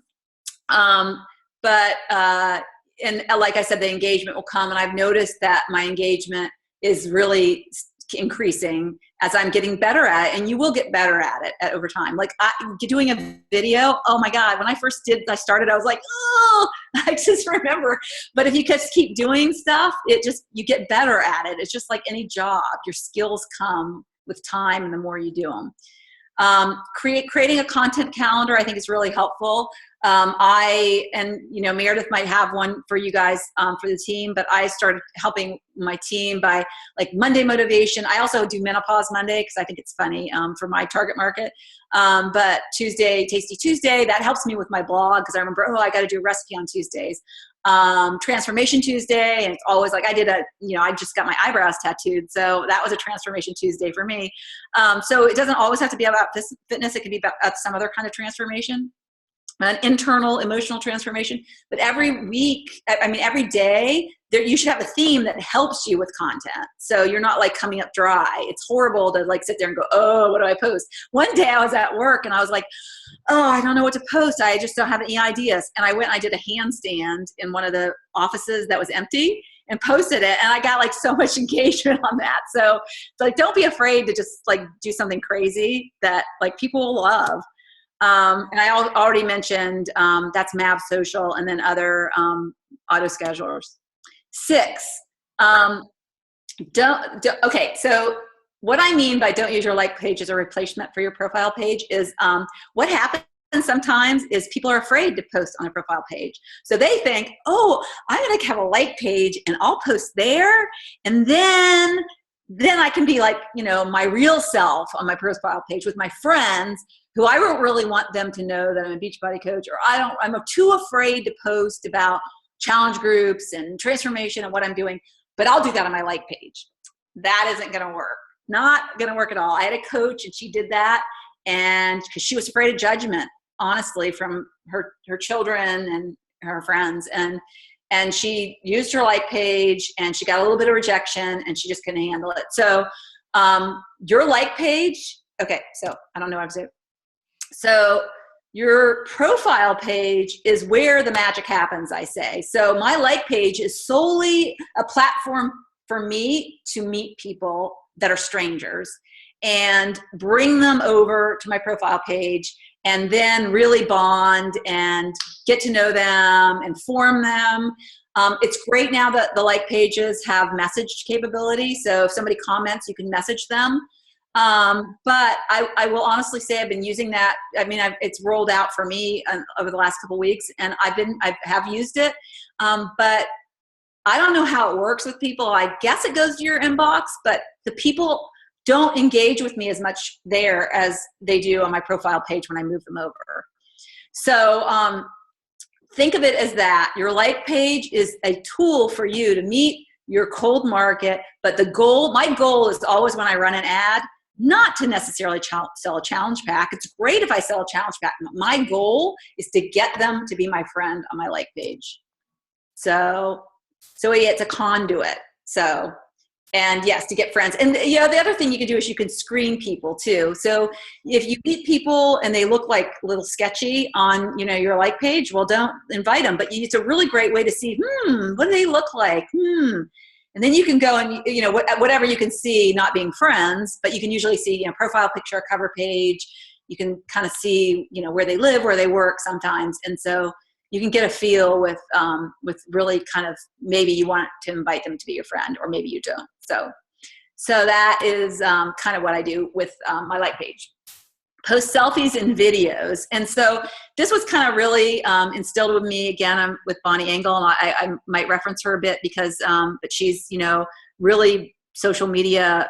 And like I said, the engagement will come, and I've noticed that my engagement is really increasing as I'm getting better at it, and you will get better at it over time. Like doing a video, oh my God, when I started, I was like, oh, I just remember. But if you just keep doing stuff, you get better at it. It's just like any job. Your skills come with time and the more you do them. Creating a content calendar, I think is really helpful. Meredith might have one for you guys, for the team, but I started helping my team by like Monday motivation. I also do Menopause Monday because I think it's funny, for my target market. But Tuesday, Tasty Tuesday, that helps me with my blog because I remember, I got to do a recipe on Tuesdays. Transformation Tuesday, and it's always like I just got my eyebrows tattooed, so that was a Transformation Tuesday for me. So it doesn't always have to be about fitness. It can be about some other kind of transformation, an internal emotional transformation. But every day, you should have a theme that helps you with content. So you're not like coming up dry. It's horrible to like sit there and go, oh, what do I post? One day I was at work and I was like, oh, I don't know what to post. I just don't have any ideas. And I went and I did a handstand in one of the offices that was empty and posted it. And I got like so much engagement on that. So it's like, don't be afraid to just like do something crazy that like people will love. And I already mentioned, that's Mav Social and then other auto schedulers. 6, okay, so what I mean by don't use your like page as a replacement for your profile page is what happens sometimes is people are afraid to post on a profile page. So they think, oh, I'm going to have a like page and I'll post there. And then I can be like, my real self on my profile page with my friends who I don't really want them to know that I'm a Beachbody coach, or I'm too afraid to post about challenge groups and transformation and what I'm doing, but I'll do that on my like page. That isn't going to work. Not going to work at all. I had a coach and she did that, and because she was afraid of judgment, honestly, from her children and her friends, and she used her like page and she got a little bit of rejection and she just couldn't handle it. So your like page, okay, so I don't know what I'm saying. So your profile page is where the magic happens, I say. So my like page is solely a platform for me to meet people that are strangers and bring them over to my profile page and then really bond and get to know them, inform them. It's great now that the like pages have message capability. So if somebody comments, you can message them. But I will honestly say I've been using that. I mean, it's rolled out for me over the last couple of weeks, and I have used it. But I don't know how it works with people. I guess it goes to your inbox, but the people don't engage with me as much there as they do on my profile page when I move them over. So think of it as that. Your like page is a tool for you to meet your cold market, but my goal is always when I run an ad, not to necessarily sell a challenge pack. It's great if I sell a challenge pack. My goal is to get them to be my friend on my like page. So yeah, it's a conduit. So, and yes, to get friends. And the other thing you can do is you can screen people too. So if you meet people and they look like a little sketchy on, your like page, well, don't invite them. But it's a really great way to see, what do they look like? And then you can go and, whatever you can see, not being friends, but you can usually see, profile picture, cover page. You can kind of see, where they live, where they work sometimes. And so you can get a feel with really kind of, maybe you want to invite them to be your friend, or maybe you don't. So that is kind of what I do with my like page. Post selfies and videos. And so this was kind of really instilled with me. Again, I'm with Bonnie Engel, and I might reference her a bit because, but she's, really social media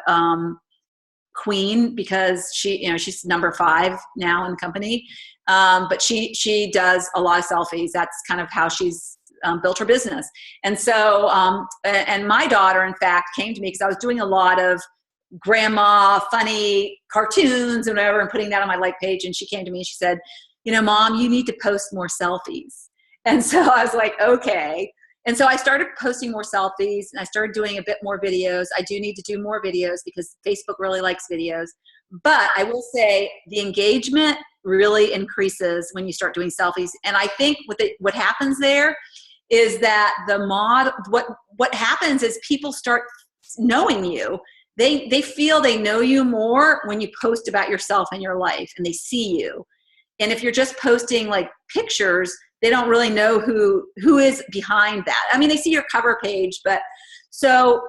queen, because she's number 5 now in the company. But she does a lot of selfies. That's kind of how she's built her business. And so, and my daughter, in fact, came to me because I was doing a lot of grandma funny cartoons and whatever, and putting that on my like page. And she came to me and she said, Mom, you need to post more selfies. And so I was like, okay. And so I started posting more selfies, and I started doing a bit more videos. I do need to do more videos because Facebook really likes videos. But I will say the engagement really increases when you start doing selfies. And I think what happens there is that what happens is people start knowing you. They feel they know you more when you post about yourself and your life, and they see you. And if you're just posting like pictures, they don't really know who is behind that. I mean, they see your cover page, but so,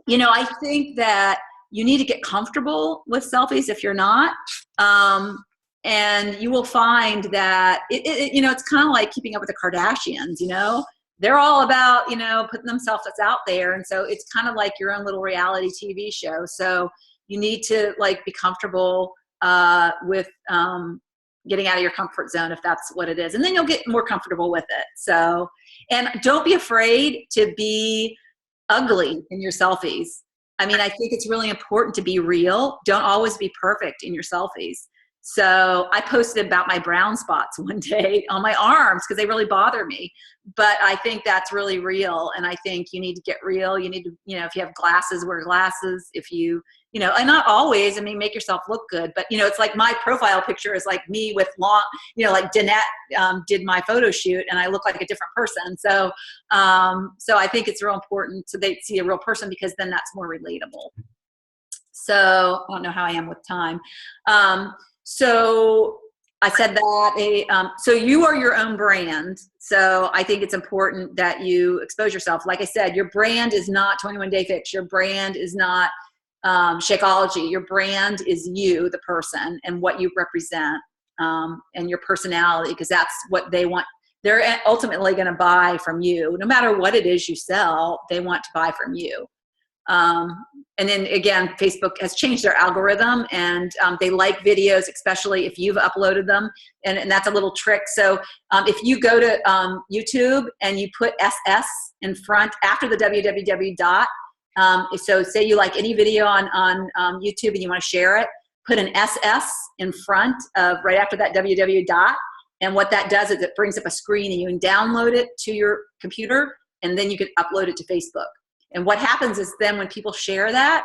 I think that you need to get comfortable with selfies if you're not. And you will find that it's kind of like keeping up with the Kardashians, they're all about, putting themselves out there. And so it's kind of like your own little reality TV show. So you need to be comfortable with getting out of your comfort zone, if that's what it is. And then you'll get more comfortable with it. So, and don't be afraid to be ugly in your selfies. I mean, I think it's really important to be real. Don't always be perfect in your selfies. So I posted about my brown spots one day on my arms because they really bother me. But I think that's really real. And I think you need to get real. You need to, if you have glasses, wear glasses. If you, and not always, make yourself look good. But, it's like my profile picture is like me with long, like Danette did my photo shoot and I look like a different person. So, so I think it's real important so they see a real person, because then that's more relatable. So I don't know how I am with time. So I said that, so you are your own brand. So I think it's important that you expose yourself. Like I said, your brand is not 21 Day Fix. Your brand is not Shakeology. Your brand is you, the person, and what you represent, and your personality, because that's what they want. They're ultimately going to buy from you. No matter what it is you sell, they want to buy from you. And then again, Facebook has changed their algorithm, and they like videos, especially if you've uploaded them. And that's a little trick. So if you go to YouTube and you put SS in front after the www dot, so say you like any video on YouTube and you want to share it, put an SS in front of right after that www dot. And what that does is it brings up a screen and you can download it to your computer, and then you can upload it to Facebook. And what happens is then when people share that,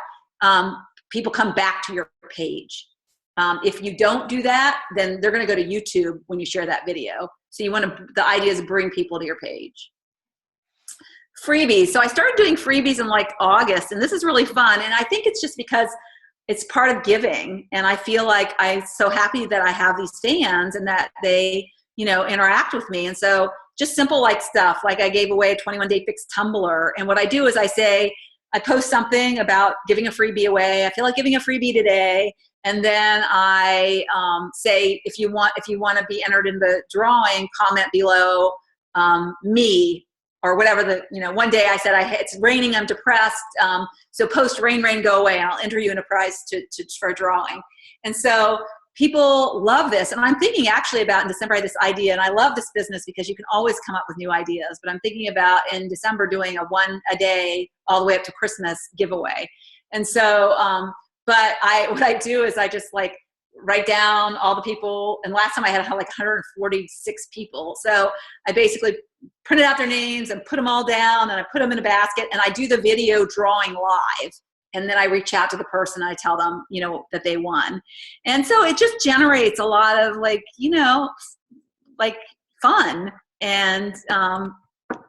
people come back to your page. If you don't do that, then they're going to go to YouTube when you share that video. So the idea is bring people to your page. Freebies. So I started doing freebies in like August, and this is really fun. And I think it's just because it's part of giving. And I feel like I'm so happy that I have these fans and that they, interact with me. And so just simple like stuff, like I gave away a 21-day fixed tumbler. And what I do is I post something about giving a freebie away. I feel like giving a freebie today. And then I say, if you want to be entered in the drawing, comment below me or whatever one day I said, it's raining, I'm depressed. So post rain, go away, and I'll enter you in a prize for a drawing. And so people love this. And I'm thinking actually about in December, I had this idea, and I love this business because you can always come up with new ideas, but I'm thinking about in December doing a one a day all the way up to Christmas giveaway. And so, what I do is I just like write down all the people. And last time I had like 146 people. So I basically printed out their names and put them all down, and I put them in a basket, and I do the video drawing live. And then I reach out to the person and I tell them, that they won. And so it just generates a lot of like fun, and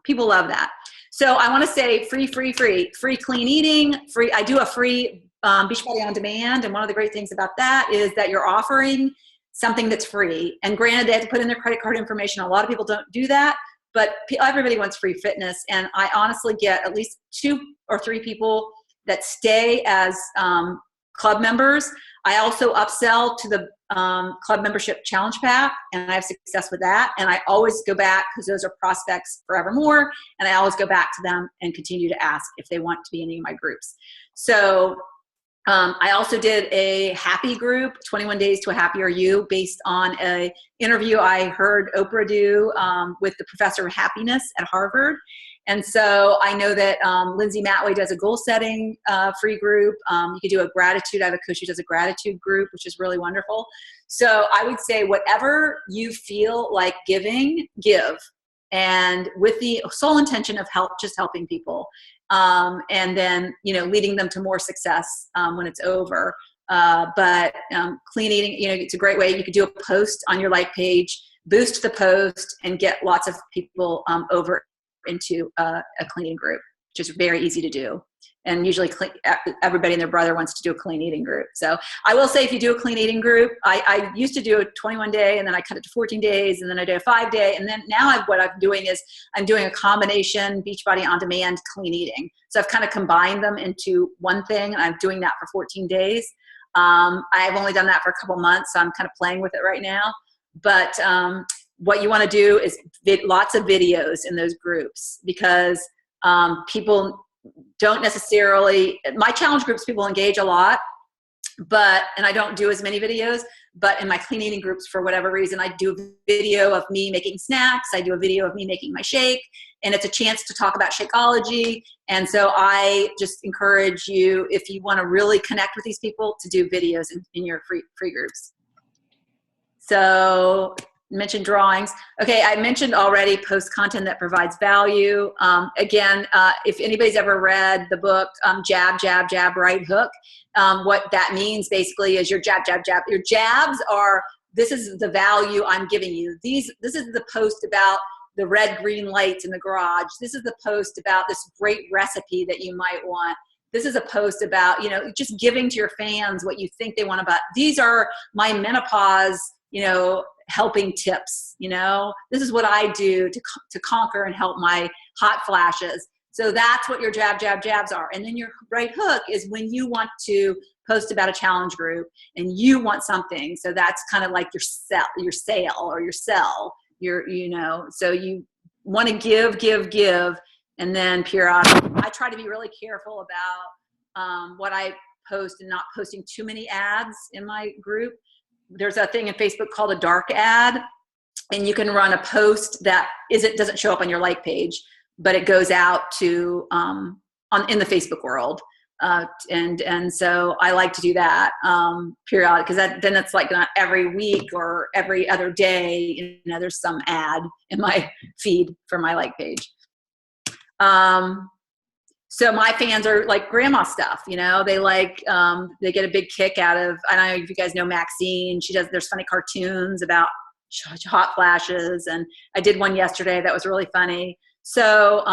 people love that. So I want to say free clean eating, free. I do a free Beachbody on Demand. And one of the great things about that is that you're offering something that's free. And granted, they have to put in their credit card information. A lot of people don't do that, but everybody wants free fitness. And I honestly get at least 2 or 3 people that stay as club members. I also upsell to the club membership challenge pack, and I have success with that. And I always go back because those are prospects forevermore. And I always go back to them and continue to ask if they want to be in any of my groups. So I also did a happy group, 21 Days to a Happier You, based on a interview I heard Oprah do with the professor of happiness at Harvard. And so I know that Lindsay Matway does a goal setting free group. You could do a gratitude. I have a coach who does a gratitude group, which is really wonderful. So I would say whatever you feel like giving, give. And with the sole intention of just helping people. And then, leading them to more success when it's over. But clean eating, it's a great way. You could do a post on your like page, boost the post, and get lots of people over into a cleaning group, which is very easy to do. And usually everybody and their brother wants to do a clean eating group. So I will say, if you do a clean eating group, I used to do a 21 day, and then I cut it to 14 days, and then I did a 5 day. And then now what I'm doing is I'm doing a combination Beachbody on Demand clean eating. So I've kind of combined them into one thing, and I'm doing that for 14 days. I've only done that for a couple months, so I'm kind of playing with it right now. But what you want to do is lots of videos in those groups, because people don't necessarily, my challenge groups, people engage a lot, and I don't do as many videos, but in my clean eating groups, for whatever reason, I do a video of me making snacks. I do a video of me making my shake, and it's a chance to talk about Shakeology. And so I just encourage you, if you want to really connect with these people, to do videos in your free groups. So mentioned drawings. Okay, I mentioned already post content that provides value. Again, if anybody's ever read the book Jab, Jab, Jab, Right Hook, what that means basically is your jab, jab, jab. Your jabs are, this is the value I'm giving you. This is the post about the red, green lights in the garage. This is the post about this great recipe that you might want. This is a post about, just giving to your fans what you think they want about. These are my menopause, helping tips. This is what I do to conquer and help my hot flashes. So that's what your jab, jab, jabs are. And then your right hook is when you want to post about a challenge group and you want something. So that's kind of like your sale or your sell. So you want to give, and then periodically. I try to be really careful about what I post and not posting too many ads in my group. There's a thing in Facebook called a dark ad, and you can run a post that doesn't show up on your like page, but it goes out to in the Facebook world. And so I like to do that periodic, because then it's like not every week or every other day, there's some ad in my feed for my like page. So my fans are like grandma stuff, they like, they get a big kick out of, I don't know if you guys know Maxine, there's funny cartoons about hot flashes. And I did one yesterday that was really funny. So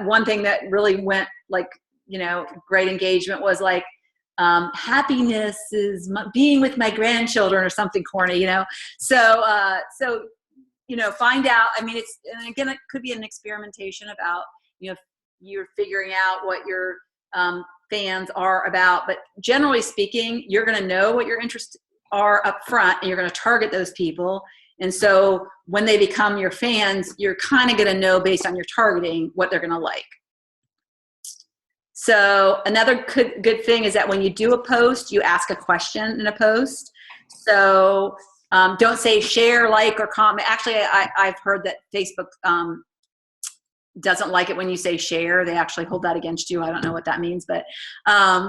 one thing that really went like, great engagement was like, happiness is being with my grandchildren or something corny, So, find out, and again, it could be an experimentation about, you're figuring out what your fans are about, but generally speaking, you're going to know what your interests are up front, and you're going to target those people. And so when they become your fans, you're kind of going to know based on your targeting what they're going to like. So another good thing is that when you do a post, you ask a question in a post. So don't say share, like, or comment. Actually, I've heard that Facebook doesn't like it when you say share. They actually hold that against you. I don't know what that means, but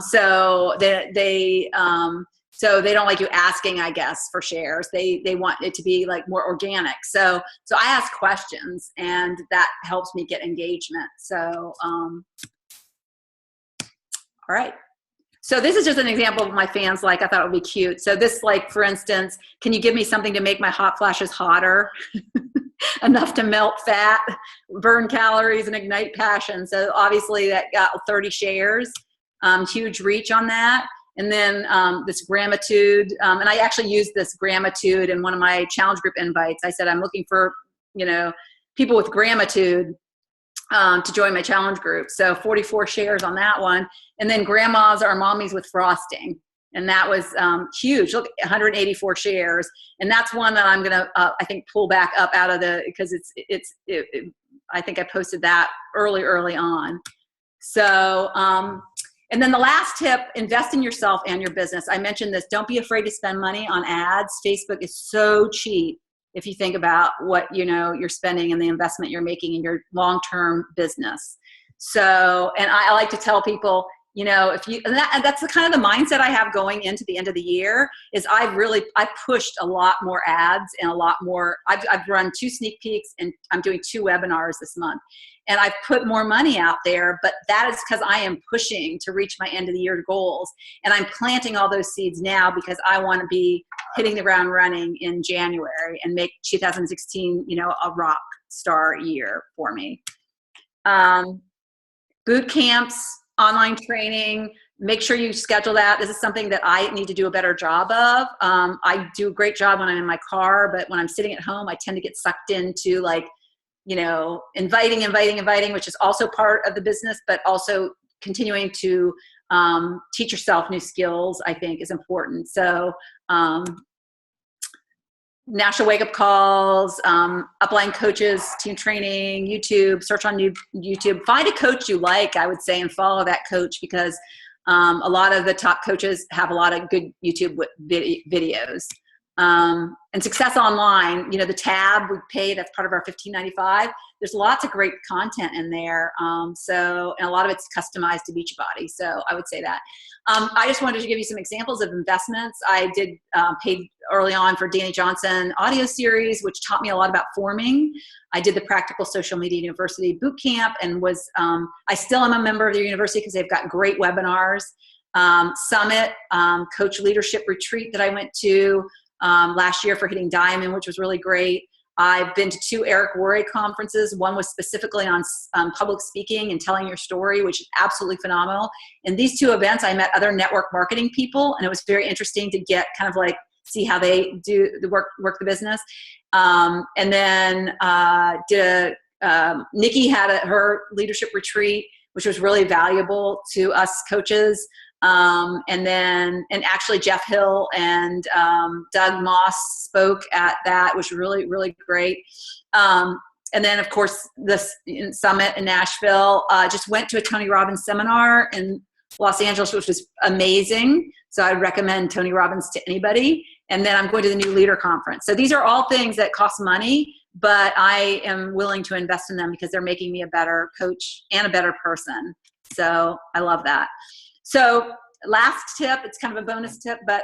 so they don't like you asking, I guess, for shares. They want it to be like more organic. So I ask questions, and that helps me get engagement. So all right. So this is just an example of my fans like. I thought it would be cute. So this, like, for instance, can you give me something to make my hot flashes hotter? Enough to melt fat, burn calories, and ignite passion. So obviously that got 30 shares, huge reach on that. And then this gratitude, and I actually used this gratitude in one of my challenge group invites. I said, I'm looking for, people with gratitude to join my challenge group. So 44 shares on that one. And then grandmas are mommies with frosting. And that was huge. Look, 184 shares. And that's one that I'm going to, I think, pull back up out of because I think I posted that early on. So, and then the last tip, invest in yourself and your business. I mentioned this. Don't be afraid to spend money on ads. Facebook is so cheap if you think about what, you're spending and the investment you're making in your long-term business. So, and I like to tell people, that's the kind of the mindset I have going into the end of the year is I pushed a lot more ads and a lot more, I've run 2 sneak peeks, and I'm doing 2 webinars this month, and I've put more money out there, but that is because I am pushing to reach my end of the year goals. And I'm planting all those seeds now because I want to be hitting the ground running in January and make 2016, a rock star year for me. Boot camps, online training, make sure you schedule that. This is something that I need to do a better job of. I do a great job when I'm in my car, but when I'm sitting at home, I tend to get sucked into inviting, which is also part of the business, but also continuing to teach yourself new skills, I think, is important. So national wake-up calls, upline coaches, team training, YouTube, search on YouTube. Find a coach you like, I would say, and follow that coach, because a lot of the top coaches have a lot of good YouTube videos. And Success Online, the tab we pay, that's part of our $15.95. There's lots of great content in there. And a lot of it's customized to Beachbody. So I would say that. I just wanted to give you some examples of investments. I did paid early on for Danny Johnson audio series, which taught me a lot about forming. I did the Practical Social Media University Bootcamp, and I still am a member of their university because they've got great webinars. Summit, Coach Leadership Retreat that I went to last year for Hitting Diamond, which was really great. I've been to 2 Eric Worre conferences. One was specifically on public speaking and telling your story, which is absolutely phenomenal. In these 2 events, I met other network marketing people, and it was very interesting to get kind of like see how they do the work the business. And then Nikki had her leadership retreat, which was really valuable to us coaches. And actually Jeff Hill and Doug Moss spoke at that, which was really, really great. And then, of course, this Summit in Nashville, just went to a Tony Robbins seminar and Los Angeles, which was amazing. So I recommend Tony Robbins to anybody. And then I'm going to the New Leader Conference. So these are all things that cost money, but I am willing to invest in them because they're making me a better coach and a better person. So I love that. So last tip, it's kind of a bonus tip, but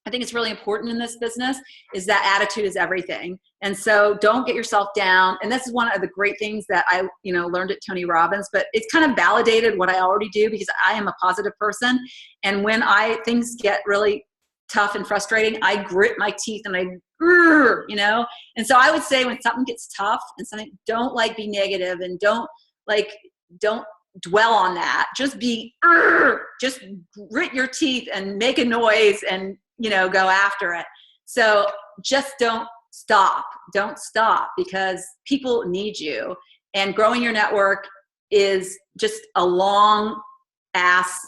I think it's really important in this business, is that attitude is everything. And so don't get yourself down. And this is one of the great things that I, learned at Tony Robbins, but it's kind of validated what I already do because I am a positive person. And when things get really tough and frustrating, I grit my teeth and and so I would say when something gets tough and something, don't be negative and don't dwell on that. Just just grit your teeth and make a noise and go after it. So just don't stop because people need you, and growing your network is just a long ass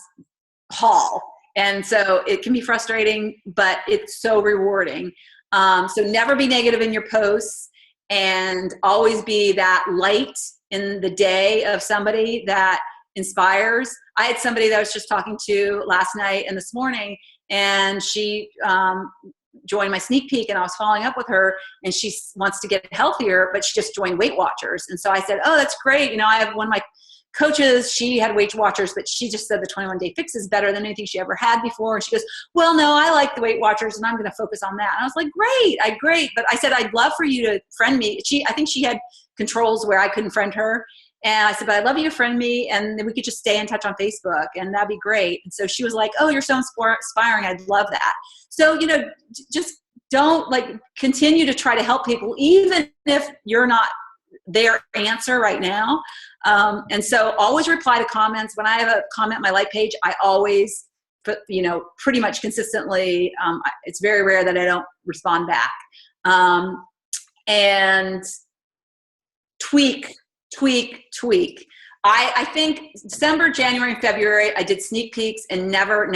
haul. And so it can be frustrating, but it's so rewarding. So never be negative in your posts, and always be that light in the day of somebody that inspires. I had somebody that I was just talking to last night and this morning, and she joined my sneak peek, and I was following up with her, and she wants to get healthier, but she just joined Weight Watchers. And so I said, oh, that's great. I have one of my coaches, she had Weight Watchers, but she just said the 21-day fix is better than anything she ever had before. And she goes, well, no, I like the Weight Watchers and I'm going to focus on that. And I was like, great. But I said, I'd love for you to friend me. I think she had controls where I couldn't friend her. And I said, but I'd love you to friend me, and then we could just stay in touch on Facebook, and that'd be great. And so she was like, oh, you're so inspiring. I'd love that. So, just don't continue to try to help people, even if you're not their answer right now. And so always reply to comments. When I have a comment on my like page, I always put, pretty much consistently, it's very rare that I don't respond back. And tweak. I think December, January, and February, I did sneak peeks and never,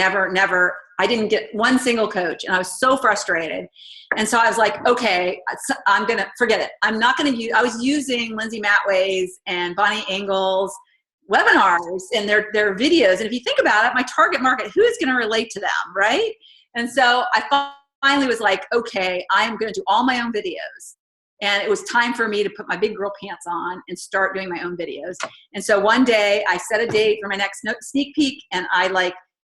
I didn't get one single coach, and I was so frustrated. And so I was like, okay, I'm going to forget it. I'm not going to use, I was using Lindsay Matway's and Bonnie Engel's webinars and their videos. And if you think about it, my target market, who is going to relate to them, right? And so I finally was like, okay, I'm going to do all my own videos. And it was time for me to put my big girl pants on and start doing my own videos. And so one day I set a date for my next sneak peek, and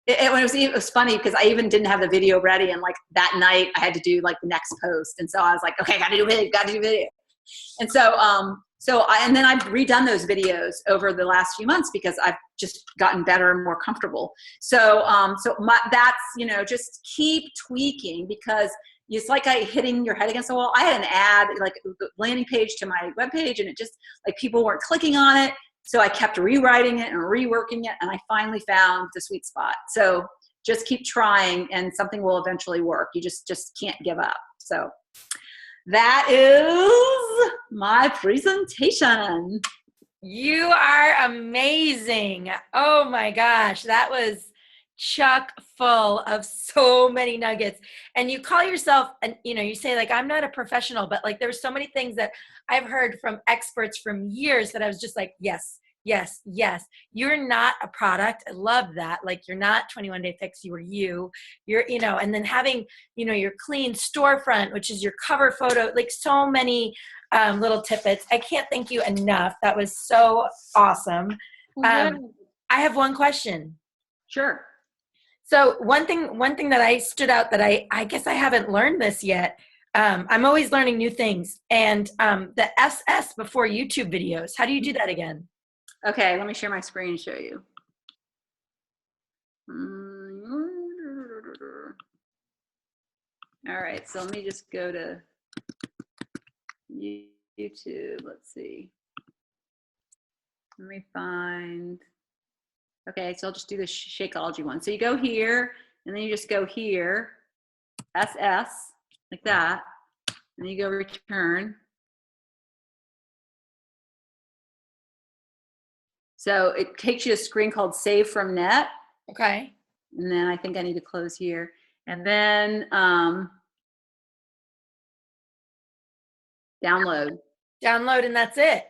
it was funny because I even didn't have the video ready, and that night I had to do the next post. And so I was like, okay, got to do video. And so, and then I've redone those videos over the last few months because I've just gotten better and more comfortable. So, that's, just keep tweaking, because it's like hitting your head against the wall. I had an ad, the landing page to my webpage, and it just people weren't clicking on it. So I kept rewriting it and reworking it, and I finally found the sweet spot. So just keep trying, and something will eventually work. You just can't give up. So that is my presentation. You are amazing. Oh my gosh, that was chock full of so many nuggets. And you call yourself, and you say I'm not a professional, but there's so many things that I've heard from experts from years that I was just like, yes. You're not a product. I love that. You're not 21-day fix. You are you're, and then having, your clean storefront, which is your cover photo, so many little tidbits. I can't thank you enough. That was so awesome. I have one question. Sure. So one thing that I stood out that I guess I haven't learned this yet. I'm always learning new things. And the SS before YouTube videos, how do you do that again? Okay, let me share my screen and show you. All right, so let me just go to YouTube. Let's see. Let me find. Okay, so I'll just do the Shakeology one. So you go here, and then you just go here, SS, like that, and you go return. So it takes you to a screen called Save from Net. Okay. And then I think I need to close here. And then download. Download, and that's it.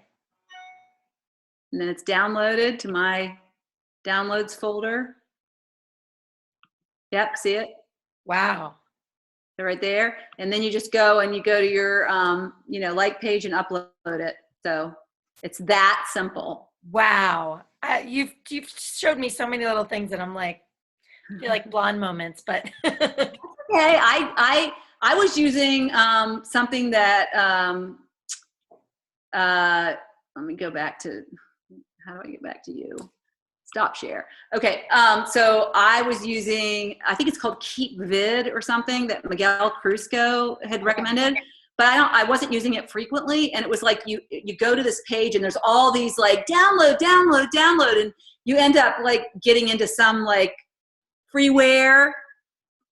And then it's downloaded to my downloads folder. Yep, see it? Wow. They're right there. And then you just go and you go to your, like page and upload it. So it's that simple. Wow. You've showed me so many little things that I'm like, I feel like blonde moments, but Okay. I was using something that let me go back to, how do I get back to you? Stop share. Okay. So I was using, I think it's called Keep Vid or something that Miguel Cruzco had recommended, but I wasn't using it frequently. And it was like, you go to this page and there's all these like download. And you end up like getting into some like freeware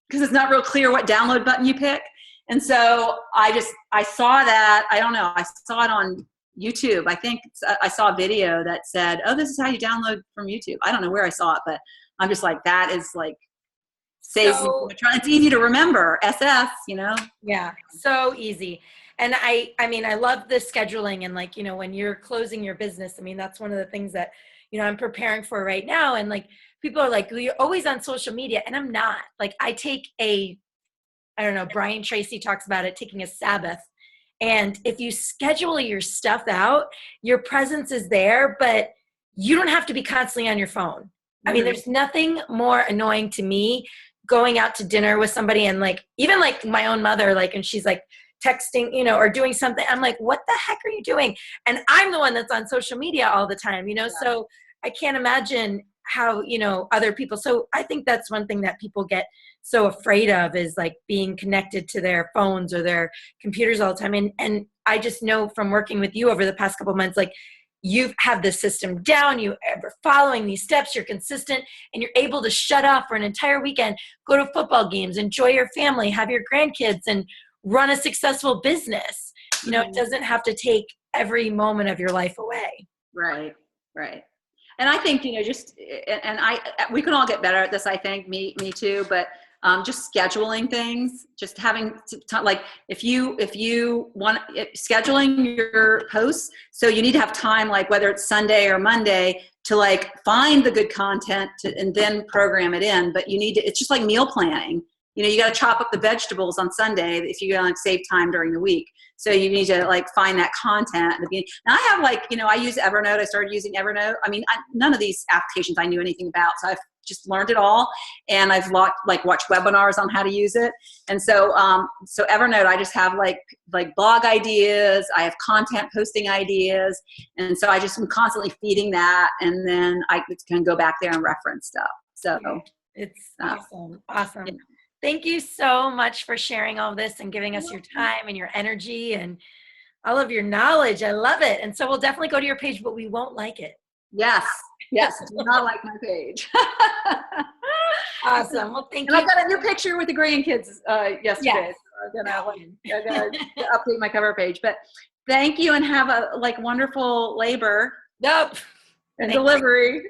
because it's not real clear what download button you pick. And so I saw that, I don't know, I saw it on YouTube. I think I saw a video that said, oh, this is how you download from YouTube. I don't know where I saw it, but I'm just like, that is like, saves me from trying. It's easy to remember, SS, Yeah, so easy. And I mean, I love the scheduling and like, when you're closing your business, I mean, that's one of the things that, I'm preparing for right now. And like, people are like, well, you're always on social media. And I'm not. Like, I take I don't know, Brian Tracy talks about it, taking a Sabbath. And if you schedule your stuff out, your presence is there, but you don't have to be constantly on your phone. I mean, there's nothing more annoying to me going out to dinner with somebody and like, even like my own mother, like, and she's like texting, or doing something. I'm like, what the heck are you doing? And I'm the one that's on social media all the time, so I can't imagine how, other people. So I think that's one thing that people get so afraid of is like being connected to their phones or their computers all the time. And I just know from working with you over the past couple of months, like you have the system down, you are following these steps, you're consistent, and you're able to shut off for an entire weekend, go to football games, enjoy your family, have your grandkids, and run a successful business. It doesn't have to take every moment of your life away. Right. And I think, we can all get better at this. I think me too, but just scheduling things, just having like, if you want scheduling your posts. So you need to have time, like whether it's Sunday or Monday to like find the good content and then program it in. But it's just like meal planning. You got to chop up the vegetables on Sunday if you're going to save time during the week. So you need to like find that content at the beginning. Now I have like, I use Evernote. I started using Evernote. I mean, none of these applications I knew anything about. So I've just learned it all. And I've watched webinars on how to use it. And so, so Evernote, I just have like blog ideas. I have content posting ideas. And so I just am constantly feeding that. And then I can go back there and reference stuff. So it's awesome. Yeah. Thank you so much for sharing all this and giving us your time and your energy and all of your knowledge. I love it. And so we'll definitely go to your page, but we won't like it. Yes. Do not like my page. Awesome. Well, thank you. I got a new picture with the grandkids yesterday. Yes. So I'm gonna update my cover page. But thank you and have a wonderful labor. Nope. And delivery.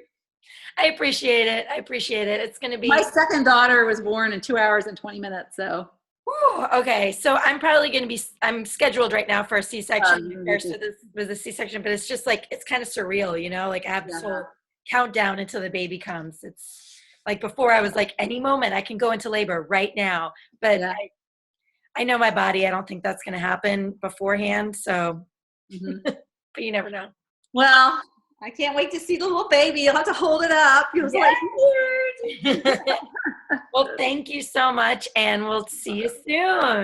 I appreciate it. It's going to be. My second daughter was born in 2 hours and 20 minutes. So. Whew, okay. So I'm probably going to be, I'm scheduled right now for a C-section. So this was a C-section, but it's just like, it's kind of surreal, like I have this whole countdown until the baby comes. It's like before I was like, any moment I can go into labor right now, but I know my body. I don't think that's going to happen beforehand. So, but you never know. Well, I can't wait to see the little baby. You'll have to hold it up. Feels like weird. Well, thank you so much, and we'll see you soon.